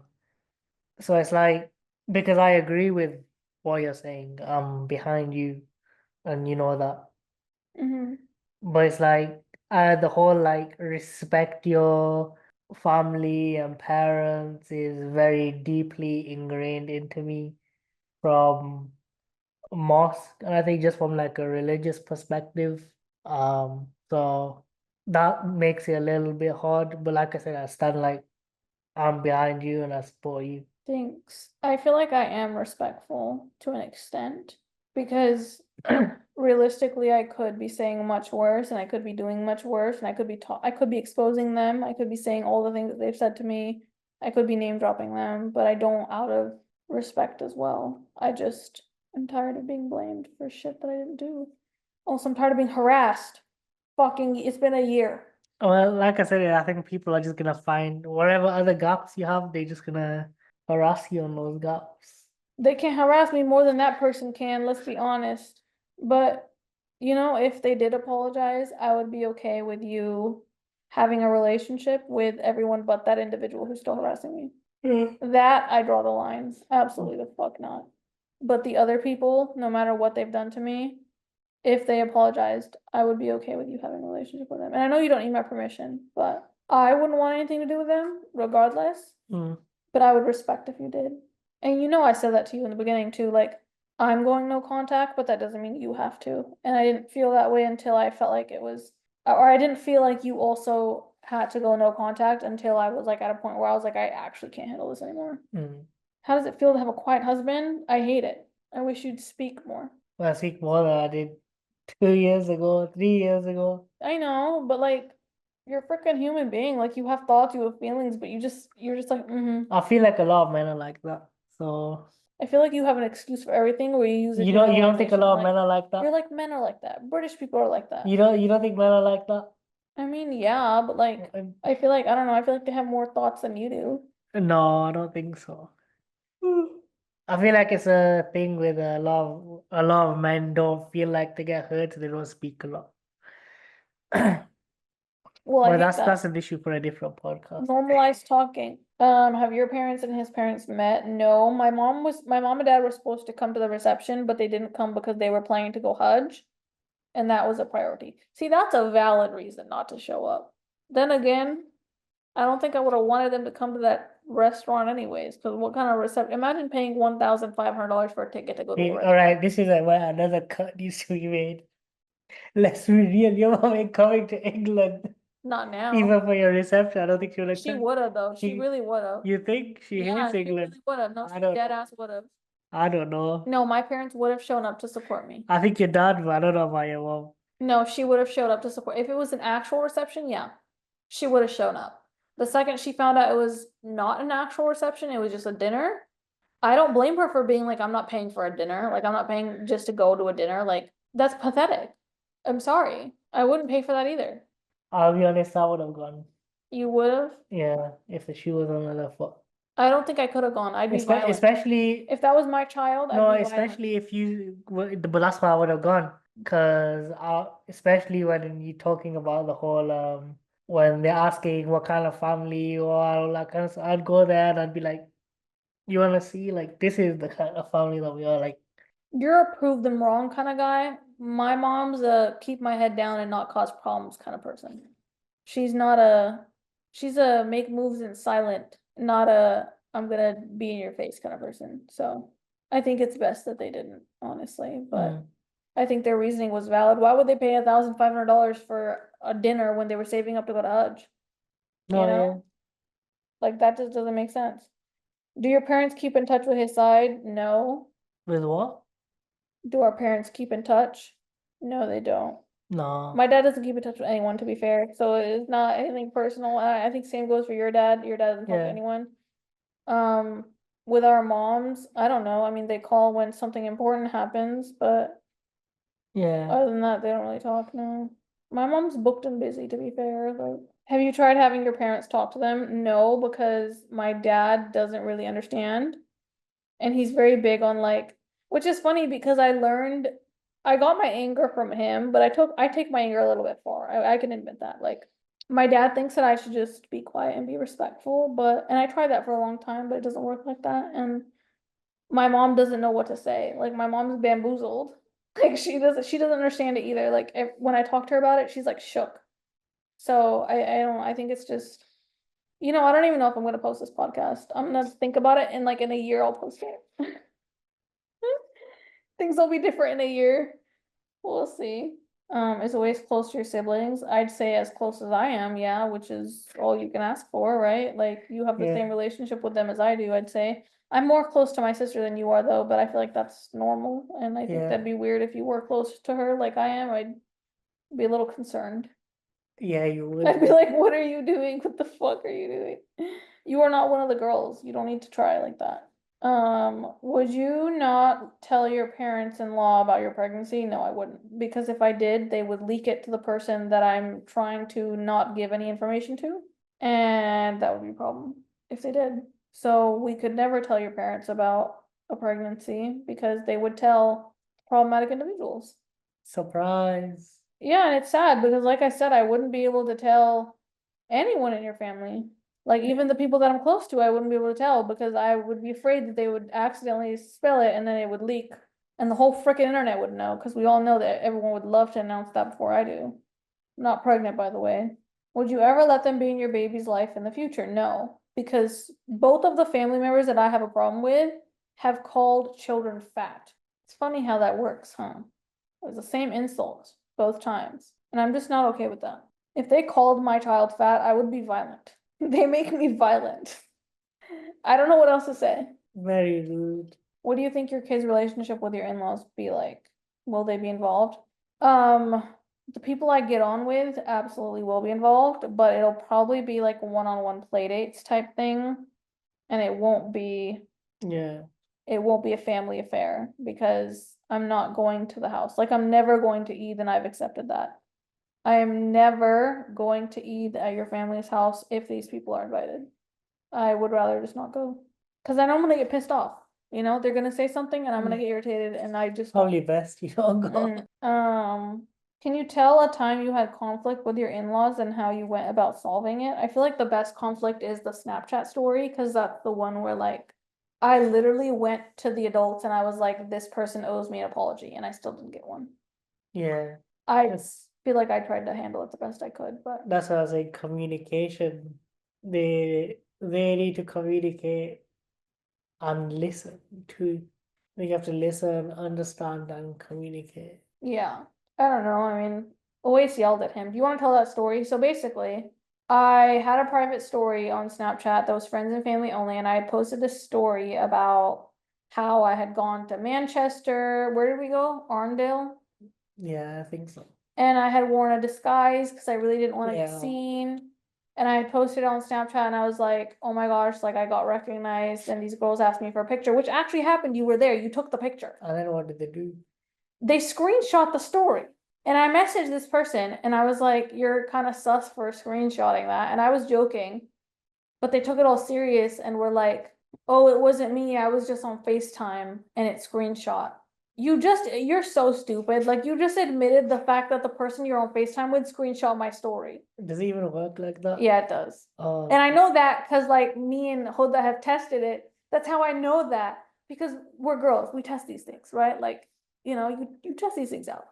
so it's like because I agree with what you're saying, I'm behind you and you know that. Mm-hmm. But it's like the whole like respect your family and parents is very deeply ingrained into me from mosque and I think just from like a religious perspective. So that makes it a little bit hard. But like I said, I stand like I'm behind you and I support you. Thanks. I feel like I am respectful to an extent because realistically I could be saying much worse and I could be doing much worse and I could be exposing them. I could be saying all the things that they've said to me. I could be name dropping them, but I don't out of respect as well. I'm tired of being blamed for shit that I didn't do. Also, I'm tired of being harassed. It's been a year. Well, like I said, I think people are just gonna find whatever other gaps you have, they're just gonna harass you on those gaps. They can't harass me more than that person can, let's be honest. But, if they did apologize, I would be okay with you having a relationship with everyone but that individual who's still harassing me. Mm. That I draw the lines. Absolutely the fuck not. But the other people, no matter what they've done to me, if they apologized, I would be okay with you having a relationship with them. And I know you don't need my permission, but I wouldn't want anything to do with them, regardless, Mm. but I would respect if you did. And you know I said that to you in the beginning too, like, I'm going no contact, but that doesn't mean you have to. And I didn't feel that way until I felt like it was, or I didn't feel like you also had to go no contact until I was like at a point where I was like, I actually can't handle this anymore. Mm. How does it feel to have a quiet husband? I hate it. I wish you'd speak more. Well, I speak more than I did 2 years ago, 3 years ago. I know, but like, you're a freaking human being. Like, you have thoughts, you have feelings, but you're just like, I feel like a lot of men are like that. So I feel like you have an excuse for everything where you use a you don't think a generalization. lot of Like, men are like you're that? like, men are like that. British people are like that. You don't think men are like that? I mean, yeah, but like, I feel like, I don't know, I feel like they have more thoughts than you do. No, I don't think so. I feel like it's a thing with a lot of men don't feel like they get hurt, so they don't speak a lot. Well, I But hate that. that's an issue for a different podcast. Normalize talking. Have your parents and his parents met? No, my mom and dad were supposed to come to the reception, but they didn't come because they were planning to go Hajj. And that was a priority. See, that's a valid reason not to show up. Then again, I don't think I would have wanted them to come to that restaurant anyways, because what kind of reception? Imagine paying $1,500 for a ticket to go to a All restaurant. right, this is where another cut needs to be made. Let's be real. Your mom ain't coming to England Not now. even for your reception. I don't think she'll She accept. would have though. She She, really would have. you think she hates Yeah, she England? really would have. No, I she don't dead know. ass would have. I don't know. No, my parents would have shown up to support me. I think your dad, but I don't know about your mom. No, she would have showed up to support. If it was an actual reception, yeah, she would have shown up. The second she found out it was not an actual reception, it was just a dinner. I don't blame her for being like, I'm not paying for a dinner. Like, I'm not paying just to go to a dinner. Like, that's pathetic. I'm sorry. I wouldn't pay for that either. I'll be honest, I would have gone. You would have? Yeah, if the shoe was on the left foot. I don't think I could have gone. I'd be violent. Especially If that was my child, I'd no, be violent. especially if but that's why I would have gone. Because especially when you're talking about the whole when they're asking what kind of family you are, all that kind of stuff, I'd go there and I'd be like, you want to see like this is the kind of family that we are like. You're a prove them wrong kind of guy. My mom's a keep my head down and not cause problems kind of person. She's not a, she's a make moves in silent, not a I'm gonna be in your face kind of person. So I think it's best that they didn't, honestly, but Mm. I think their reasoning was valid. Why would they pay $1,500 for a dinner when they were saving up to go to Hajj? You No, know, yeah. like that just doesn't make sense. Do your parents keep in touch with his side? No. With what? Do our parents keep in touch? No, they don't. No. My dad doesn't keep in touch with anyone, to be fair, so it's not anything personal. I think same goes for your dad. Your dad doesn't talk to Yeah. anyone. Um, with our moms, I don't know. I mean, they call when something important happens, but Yeah. other than that, they don't really talk, no. My mom's booked and busy, to be fair, like, have you tried having your parents talk to them? No, because my dad doesn't really understand. And he's very big on like, which is funny because I got my anger from him, but I take my anger a little bit far. I can admit that. Like, my dad thinks that I should just be quiet and be respectful, and I tried that for a long time, but it doesn't work like that. And my mom doesn't know what to say. Like, my mom's bamboozled. Like, she doesn't understand it either. Like, when I talk to her about it, she's like shook. So I think it's just, I don't even know if I'm gonna post this podcast. I'm gonna think about it and like in a year I'll post it. Things will be different in a year. We'll see. Is always close to your siblings. I'd say as close as I am, yeah, which is all you can ask for, right? Like you have the Yeah. same relationship with them as I do, I'd say. I'm more close to my sister than you are though, but I feel like that's normal. And I think Yeah. that'd be weird if you were close to her like I am. I'd be a little concerned. Yeah, you would I'd be be. like, what are you doing? What the fuck are you doing? You are not one of the girls. You don't need to try like that. Would you not tell your parents-in-law about your pregnancy? No, I wouldn't. Because if I did, they would leak it to the person that I'm trying to not give any information to. And that would be a problem if they did. So we could never tell your parents about a pregnancy because they would tell problematic individuals. Surprise. Yeah, and it's sad because like I said, I wouldn't be able to tell anyone in your family. Like even the people that I'm close to, I wouldn't be able to tell because I would be afraid that they would accidentally spill it and then it would leak. And the whole freaking internet would know because we all know that everyone would love to announce that before I do. I'm not pregnant, by the way. Would you ever let them be in your baby's life in the future? No, because both of the family members that I have a problem with have called children fat. It's funny how that works, huh? It was the same insult both times, and I'm just not okay with that. If they called my child fat, I would be violent. They make me violent. I don't know what else to say. Very rude. What do you think your kid's relationship with your in-laws be like? Will they be involved? The people I get on with absolutely will be involved, but it'll probably be like one-on-one play dates type thing. And it won't be Yeah. a family affair because I'm not going to the house. Like I'm never going to Eid and I've accepted that. I am never going to Eid at your family's house if these people are invited. I would rather just not go. Cause I know I'm gonna get pissed off. You know, they're gonna say something and I'm gonna get irritated and I just don't. Probably best you don't go. Can you tell a time you had conflict with your in-laws and how you went about solving it? I feel like the best conflict is the Snapchat story, because that's the one where like I literally went to the adults and I was like, this person owes me an apology, and I still didn't get one. Yeah. I That's feel like I tried to handle it the best I could, but that's what I was saying, communication. They need to communicate and listen too. You have to listen, understand, and communicate. yeah, I don't know. I mean, always yelled at him. Do you want to tell that story? So basically, I had a private story on Snapchat that was friends and family only, and I had posted this story about how I had gone to Manchester. Where did we go? Arndale. Yeah, I think so. And I had worn a disguise because I really didn't want to get Yeah. seen. And I had posted on Snapchat and I was like, oh my gosh, like I got recognized and these girls asked me for a picture, which actually happened. You were there, you took the picture. And then what did they do? They screenshot the story. And I messaged this person and I was like, you're kind of sus for screenshotting that. And I was joking, but they took it all serious and were like, oh, it wasn't me. I was just on FaceTime and it screenshot. You're so stupid. Like you just admitted the fact that the person you're on FaceTime with screenshot my story. Does it even work like that? Yeah, it does. Oh, And I know that because like me and Hoda have tested it. That's how I know that because we're girls. We test these things, right? Like, you test these things out.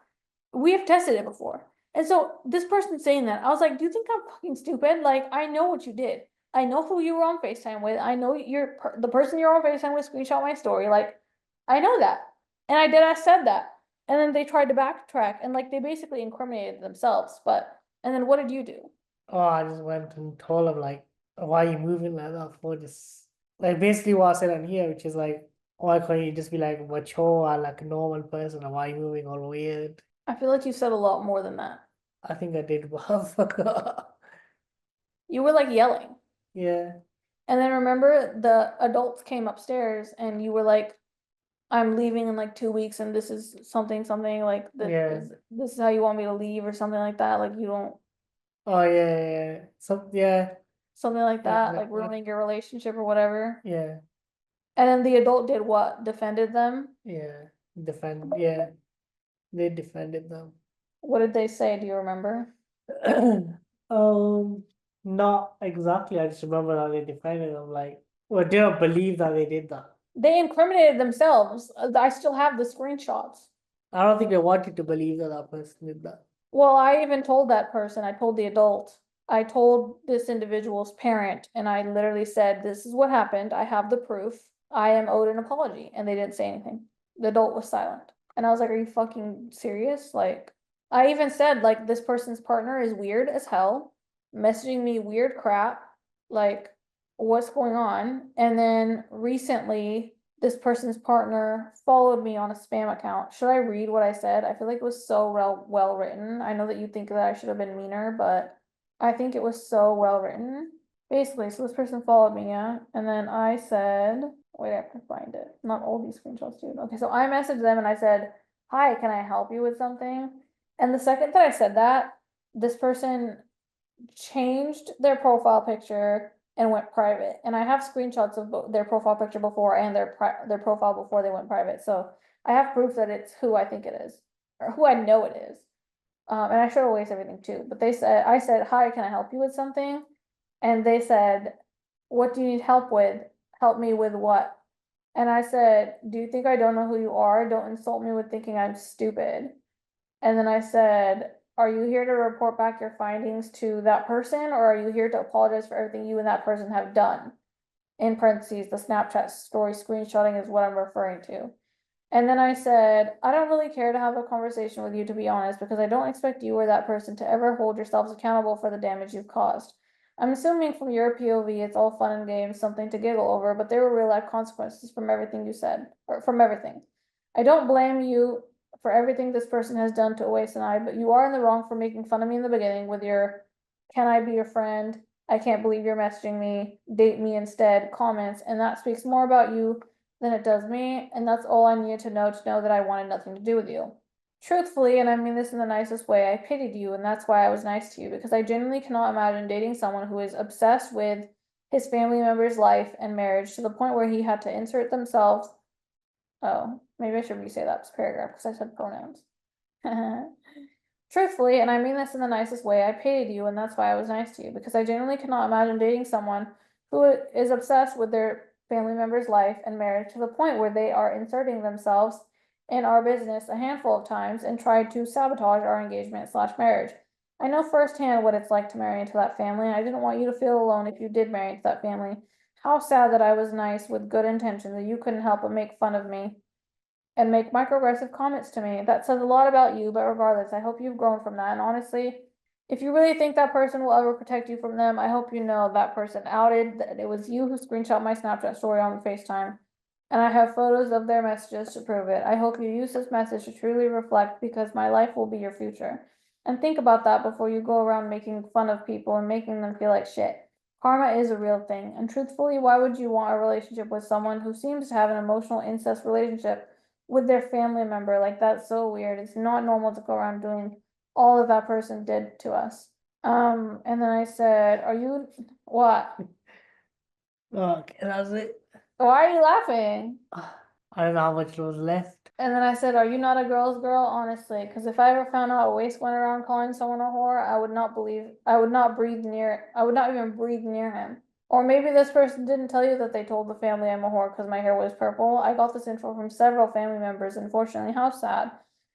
We have tested it before. And so this person saying that, I was like, do you think I'm fucking stupid? Like, I know what you did. I know who you were on FaceTime with. I know the person you're on FaceTime with screenshot my story. Like, I know that. And I said that. And then they tried to backtrack and like they basically incriminated themselves. And then what did you do? oh, I just went and told him like, why are you moving like that for? Just like basically what I said on here, which is like, why can't you just be like mature and like a normal person, and why are you moving all weird? I feel like you said a lot more than that. I think I did, but I forgot. You were like yelling. Yeah, And then remember the adults came upstairs and you were like, I'm leaving in like 2 weeks and this is something like yeah. this is how you want me to leave or something like that. Like you don't Oh yeah, yeah, yeah. So yeah, something like yeah, that, like ruining your relationship or whatever. yeah, And then the adult did what? Defended them? yeah. Defend, yeah. They defended them. What did they say? Do you remember? Um, not exactly. I just remember how they defended them. Like, well, they don't believe that they did that. They incriminated themselves. I still have the screenshots. I don't think they wanted to believe that that person did that. Well, I even told that person, I told the adult, I told this individual's parent, and I literally said, this is what happened. I have the proof. I am owed an apology. And they didn't say anything. The adult was silent. And I was like, are you fucking serious? Like, I even said, like, this person's partner is weird as hell, messaging me weird crap. Like, what's going on? And then recently, this person's partner followed me on a spam account. Should I read what I said? I feel like it was so well written. I know that you think that I should have been meaner, but I think it was so well written. Basically, so this person followed me, yeah. And then I said, wait, I have to find it. Not all these screenshots, dude. Okay, so I messaged them and I said, hi, can I help you with something? And the second that I said that, this person changed their profile picture and went private. And I have screenshots of their profile picture before and their profile before they went private. So I have proof that it's who I think it is, or who I know it is. And I showed Always everything too. But I said, hi, can I help you with something? And they said, what do you need help with? Help me with what? And I said, do you think I don't know who you are? Don't insult me with thinking I'm stupid. And then I said, are you here to report back your findings to that person, or are you here to apologize for everything you and that person have done? In parentheses, the Snapchat story screenshotting is what I'm referring to. And then I said, I don't really care to have a conversation with you, to be honest, because I don't expect you or that person to ever hold yourselves accountable for the damage you've caused. I'm assuming from your POV, it's all fun and games, something to giggle over, but there were real life consequences from everything you said, or from everything. I don't blame you for everything this person has done to Uwais and I, but you are in the wrong for making fun of me in the beginning with your, can I be your friend? I can't believe you're messaging me, date me instead, comments, and that speaks more about you than it does me, and that's all I needed to know that I wanted nothing to do with you. Truthfully, and I mean this in the nicest way, I pitied you, and that's why I was nice to you, because I genuinely cannot imagine dating someone who is obsessed with his family member's life and marriage to the point where he had to insert themselves. Oh, maybe I should re-say that paragraph because I said pronouns. Truthfully, and I mean this in the nicest way, I pitied you, and that's why I was nice to you, because I genuinely cannot imagine dating someone who is obsessed with their family member's life and marriage to the point where they are inserting themselves in our business a handful of times and tried to sabotage our engagement / marriage. I know firsthand what it's like to marry into that family, and I didn't want you to feel alone if you did marry into that family. How sad that I was nice with good intentions that you couldn't help but make fun of me and make microaggressive comments to me. That says a lot about you, but regardless, I hope you've grown from that. And honestly, if you really think that person will ever protect you from them, I hope you know that person outed that it was you who screenshot my Snapchat story on FaceTime. And I have photos of their messages to prove it. I hope you use this message to truly reflect because my life will be your future. And think about that before you go around making fun of people and making them feel like shit. Karma is a real thing. And truthfully, why would you want a relationship with someone who seems to have an emotional incest relationship with their family member? Like, that's so weird. It's not normal to go around doing all of that person did to us. And then I said, are you what? Okay, that's it. Why are you laughing? I don't know how much was left. And then I said, are you not a girl's girl? Honestly, because if I ever found out a waste went around calling someone a whore, I would not even breathe near him. Or maybe this person didn't tell you that they told the family I'm a whore because my hair was purple. I got this info from several family members, unfortunately. How sad.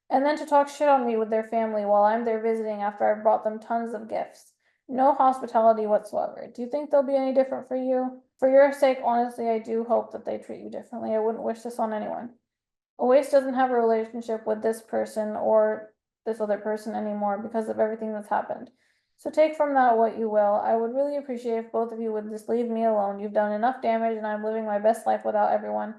And then to talk shit on me with their family while I'm there visiting after I've brought them tons of gifts. No hospitality whatsoever. Do you think they'll be any different for you? For your sake, honestly, I do hope that they treat you differently. I wouldn't wish this on anyone. Uwais doesn't have a relationship with this person or this other person anymore because of everything that's happened. So take from that what you will. I would really appreciate if both of you would just leave me alone. You've done enough damage and I'm living my best life without everyone.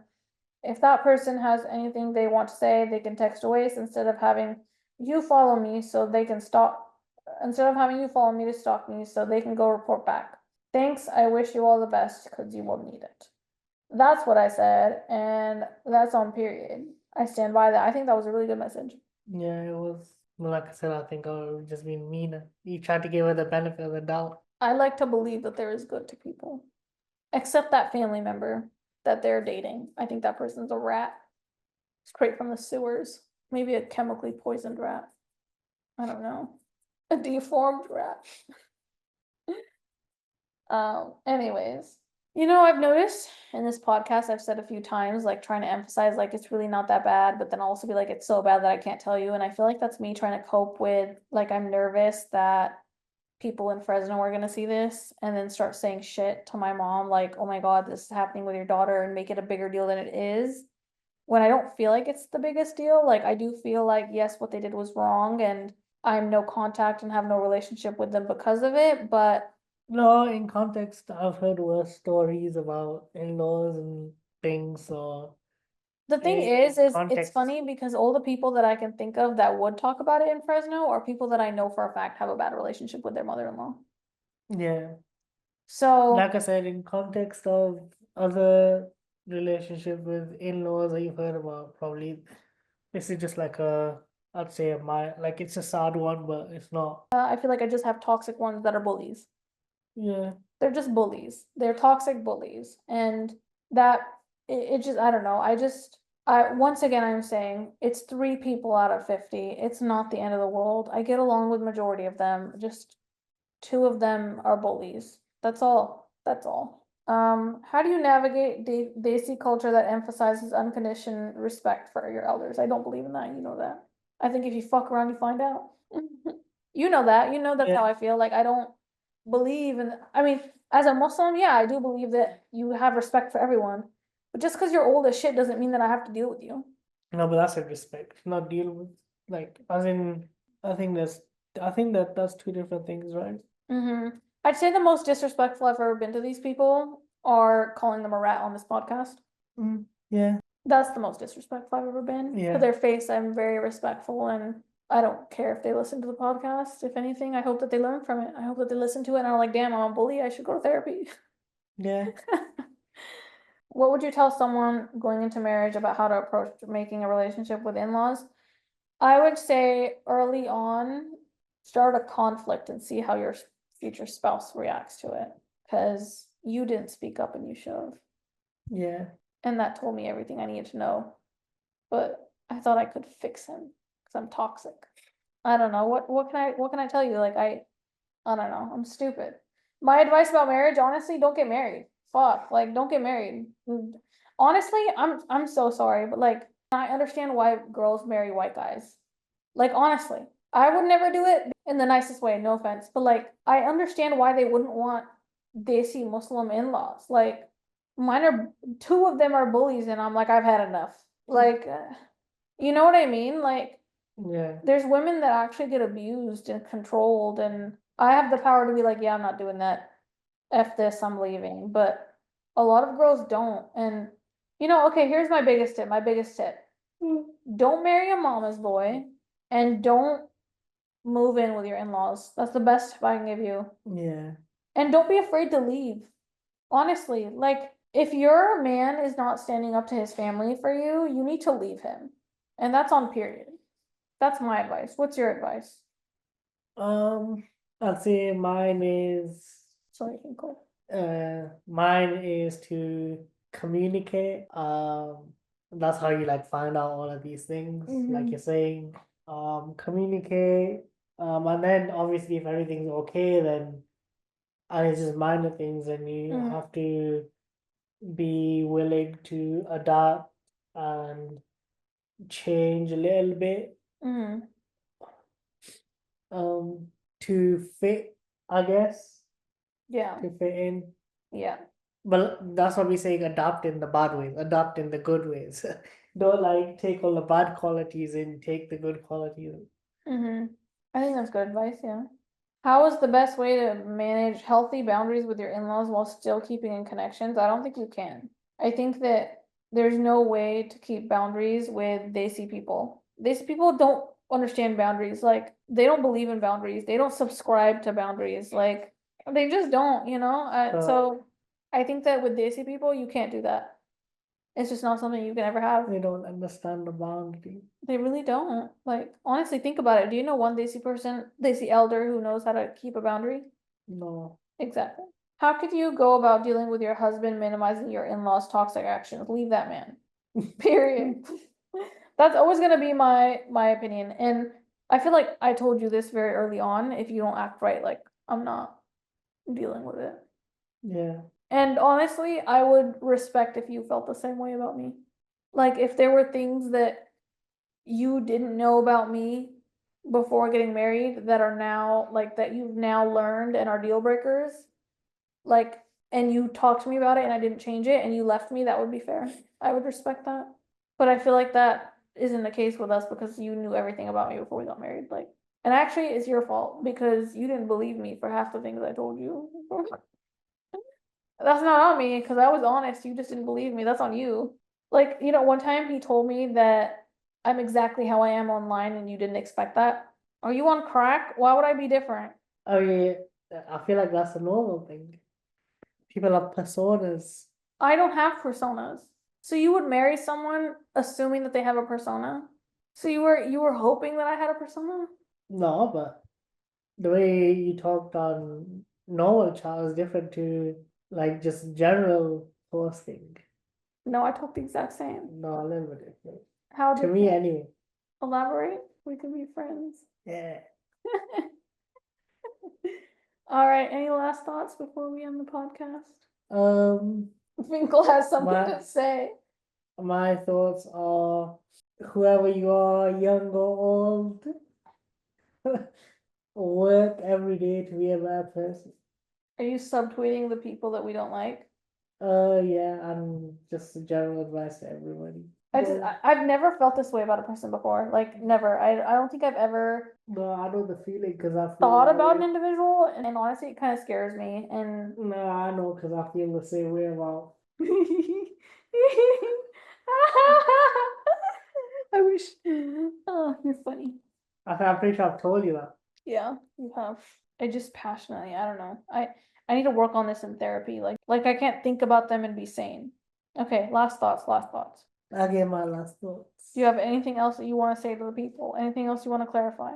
If that person has anything they want to say, they can text Uwais instead of having you follow me so they can instead of having you follow me to stalk me so they can go report back. Thanks. I wish you all the best because you will need it. That's what I said, and that's on period. I stand by that. I think that was a really good message. Yeah, it was. Well, like I said, I think I was just being mean. You tried to give her the benefit of the doubt. I like to believe that there is good to people, except that family member that they're dating. I think that person's a rat, straight from the sewers. Maybe a chemically poisoned rat. I don't know. A deformed rat. Anyways, I've noticed in this podcast, I've said a few times, like trying to emphasize, like, it's really not that bad, but then also be like, it's so bad that I can't tell you. And I feel like that's me trying to cope with, like, I'm nervous that people in Fresno are gonna see this and then start saying shit to my mom, like, oh my God, this is happening with your daughter, and make it a bigger deal than it is. When I don't feel like it's the biggest deal, like, I do feel like, yes, what they did was wrong, and I'm no contact and have no relationship with them because of it, but No, in context, I've heard worse stories about in-laws and things, so the thing in is it's context, funny because all the people that I can think of that would talk about it in Fresno are people that I know for a fact have a bad relationship with their mother-in-law. yeah. So, Like I said, in context of other relationship with in-laws that you've heard about, probably this is just like I'd say like it's a sad one, but it's not. I feel like I just have toxic ones that are bullies. Yeah, They're just bullies. They're toxic bullies. And that it just, I don't know. Once again, I'm saying it's 3 people out of 50. It's not the end of the world. I get along with majority of them. Just 2 of them are bullies. That's all. That's all. How do you navigate Desi culture that emphasizes unconditioned respect for your elders? I don't believe in that. You know that. I think if you fuck around, you find out. You know that. You know that's Yeah. how I feel. Like I don't believe in. I mean, as a Muslim, yeah, I do believe that you have respect for everyone. But just because you're old as shit doesn't mean that I have to deal with you. No, but that's a respect, not deal with, like, as in, I think that's two different things, right? I'd say the most disrespectful I've ever been to these people are calling them a rat on this podcast. Yeah, That's the most disrespectful I've ever been. Yeah. To their face, I'm very respectful, and I don't care if they listen to the podcast. If anything, I hope that they learn from it. I hope that they listen to it and are like, damn, I'm a bully. I should go to therapy. yeah. What would you tell someone going into marriage about how to approach making a relationship with in-laws? I would say early on, start a conflict and see how your future spouse reacts to it. Because you didn't speak up and you should have. Yeah. And that told me everything I needed to know. But I thought I could fix him because I'm toxic. I don't know. What can I tell you? Like I don't know. I'm stupid. My advice about marriage, honestly, don't get married. Fuck. Like, don't get married. Honestly, I'm so sorry, but like I understand why girls marry white guys. Like honestly, I would never do it in the nicest way, no offense, but like I understand why they wouldn't want Desi Muslim in-laws. Like mine are two of them are bullies, and I'm like, I've had enough. Like, you know what I mean? Like, Yeah. there's women that actually get abused and controlled, and I have the power to be like, yeah, I'm not doing that. F this, I'm leaving. But a lot of girls don't. And okay, here's my biggest tip. My biggest tip. Don't marry a mama's boy and don't move in with your in-laws. That's the best tip I can give you. Yeah. And don't be afraid to leave. Honestly, like if your man is not standing up to his family for you, you need to leave him. And that's on period. That's my advice. What's your advice? I'd say So you can go. mine is to communicate. That's how you like find out all of these things, like you're saying. Communicate. And then obviously if everything's okay, then and it's just minor things, and you have to be willing to adapt and change a little bit to fit, I guess, Yeah. to fit in. Yeah. But that's what we saying, adapt in the bad ways, adapt in the good ways. Don't like take all the bad qualities and take the good qualities. I think that's good advice, yeah. How is the best way to manage healthy boundaries with your in-laws while still keeping in connections? I don't think you can. I think that there's no way to keep boundaries with Desi people. Desi people don't understand boundaries. Like, they don't believe in boundaries. They don't subscribe to boundaries. Like, they just don't, so I think that with Desi people, you can't do that. It's just not something you can ever have. They don't understand the boundary. They really don't. Like, honestly, think about it. Do you know one Desi person, Desi elder who knows how to keep a boundary? No. Exactly. How could you go about dealing with your husband minimizing your in-laws' toxic actions? Leave that man. Period. That's always gonna be my opinion. And I feel like I told you this very early on. If you don't act right, like I'm not dealing with it. Yeah. And honestly, I would respect if you felt the same way about me. Like if there were things that you didn't know about me before getting married that are now like that you've now learned and are deal breakers, like, and you talked to me about it and I didn't change it and you left me, that would be fair. I would respect that. But I feel like that isn't the case with us because you knew everything about me before we got married. Like, and actually it's your fault because you didn't believe me for half the things I told you. That's not on me because I was honest. You just didn't believe me. That's on you. Like, one time he told me that I'm exactly how I am online and you didn't expect that. Are you on crack? Why would I be different? I mean, I feel like that's a normal thing. People have personas. I don't have personas. So you would marry someone assuming that they have a persona? So you were hoping that I had a persona? No, but the way you talked on normal chat is different to like just general posting. No, I talk the exact same. No, a little bit different. How To me, different? anyway. Elaborate? We can be friends. Yeah. All right, any last thoughts before we end the podcast? Um, Finkel has something my to say. my thoughts are whoever you are, young or old, work every day to be a bad person. Are you subtweeting the people that we don't like? Yeah, and just general advice to everybody. I've never felt this way about a person before. Like never. I don't think I've ever No, I know the feeling because I feel thought that about an way. individual, and honestly, it kind of scares me. And No, I know because I feel the same way about. I wish. Oh, you're funny. I'm pretty sure I've told you that. Yeah, you have. I just passionately, I don't know. I need to work on this in therapy. Like I can't think about them and be sane. Okay, last thoughts, last thoughts. I gave my last thoughts. Do you have anything else that you want to say to the people? Anything else you want to clarify?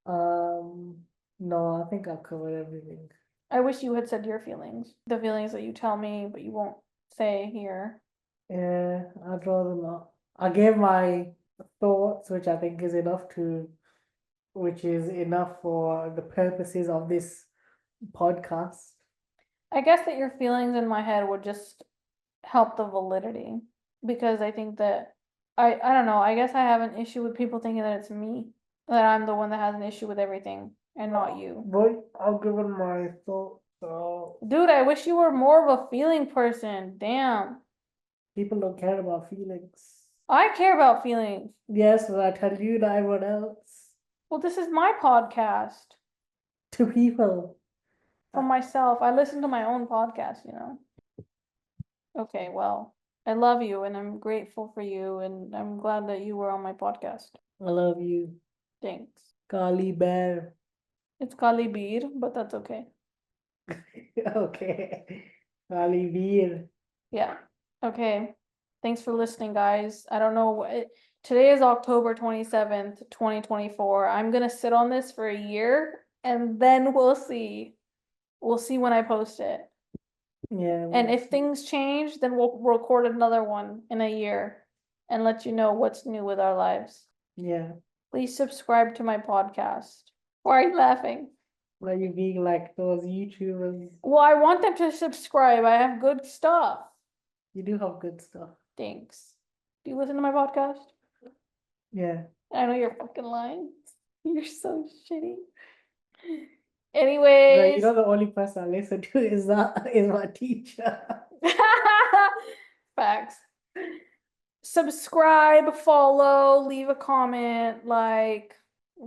No, I think I've covered everything. I wish you had said your feelings. The feelings that you tell me, but you won't say here. Yeah, I'd rather not. I gave my thoughts, which I think is enough which is enough for the purposes of this podcast. I guess that your feelings in my head would just help the validity, because I think that I don't know, I guess I have an issue with people thinking that it's me, that I'm the one that has an issue with everything and not you. But I've given my thoughts, so Dude, I wish you were more of a feeling person. Damn. people don't care about feelings. I care about feelings. Yes, but I tell you, not everyone else. Well, this is my podcast To people. for myself. I listen to my own podcast, you know. Okay, well, I love you and I'm grateful for you and I'm glad that you were on my podcast. I love you. Thanks. KAALI BHEER. It's KAALI BHEER, but that's okay. Okay. KAALI BHEER. Yeah. Okay. Thanks for listening, guys. I don't know what today is October 27th, 2024. I'm gonna sit on this for a year and then we'll see. We'll see when I post it. Yeah. And if things change, then we'll record another one in a year and let you know what's new with our lives. Yeah. Please subscribe to my podcast. Why are you laughing? Like you being like those YouTubers. Well, I want them to subscribe. I have good stuff. You do have good stuff. Thanks. Do you listen to my podcast? Yeah. I know you're fucking lying. You're so shitty. But you Anyways. know the only person I listen to is my teacher. Facts. Subscribe, follow, leave a comment, like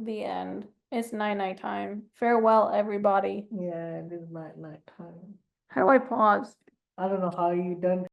the end. It's night time. Farewell, everybody. Yeah, it is night time. How do I pause? I don't know how you done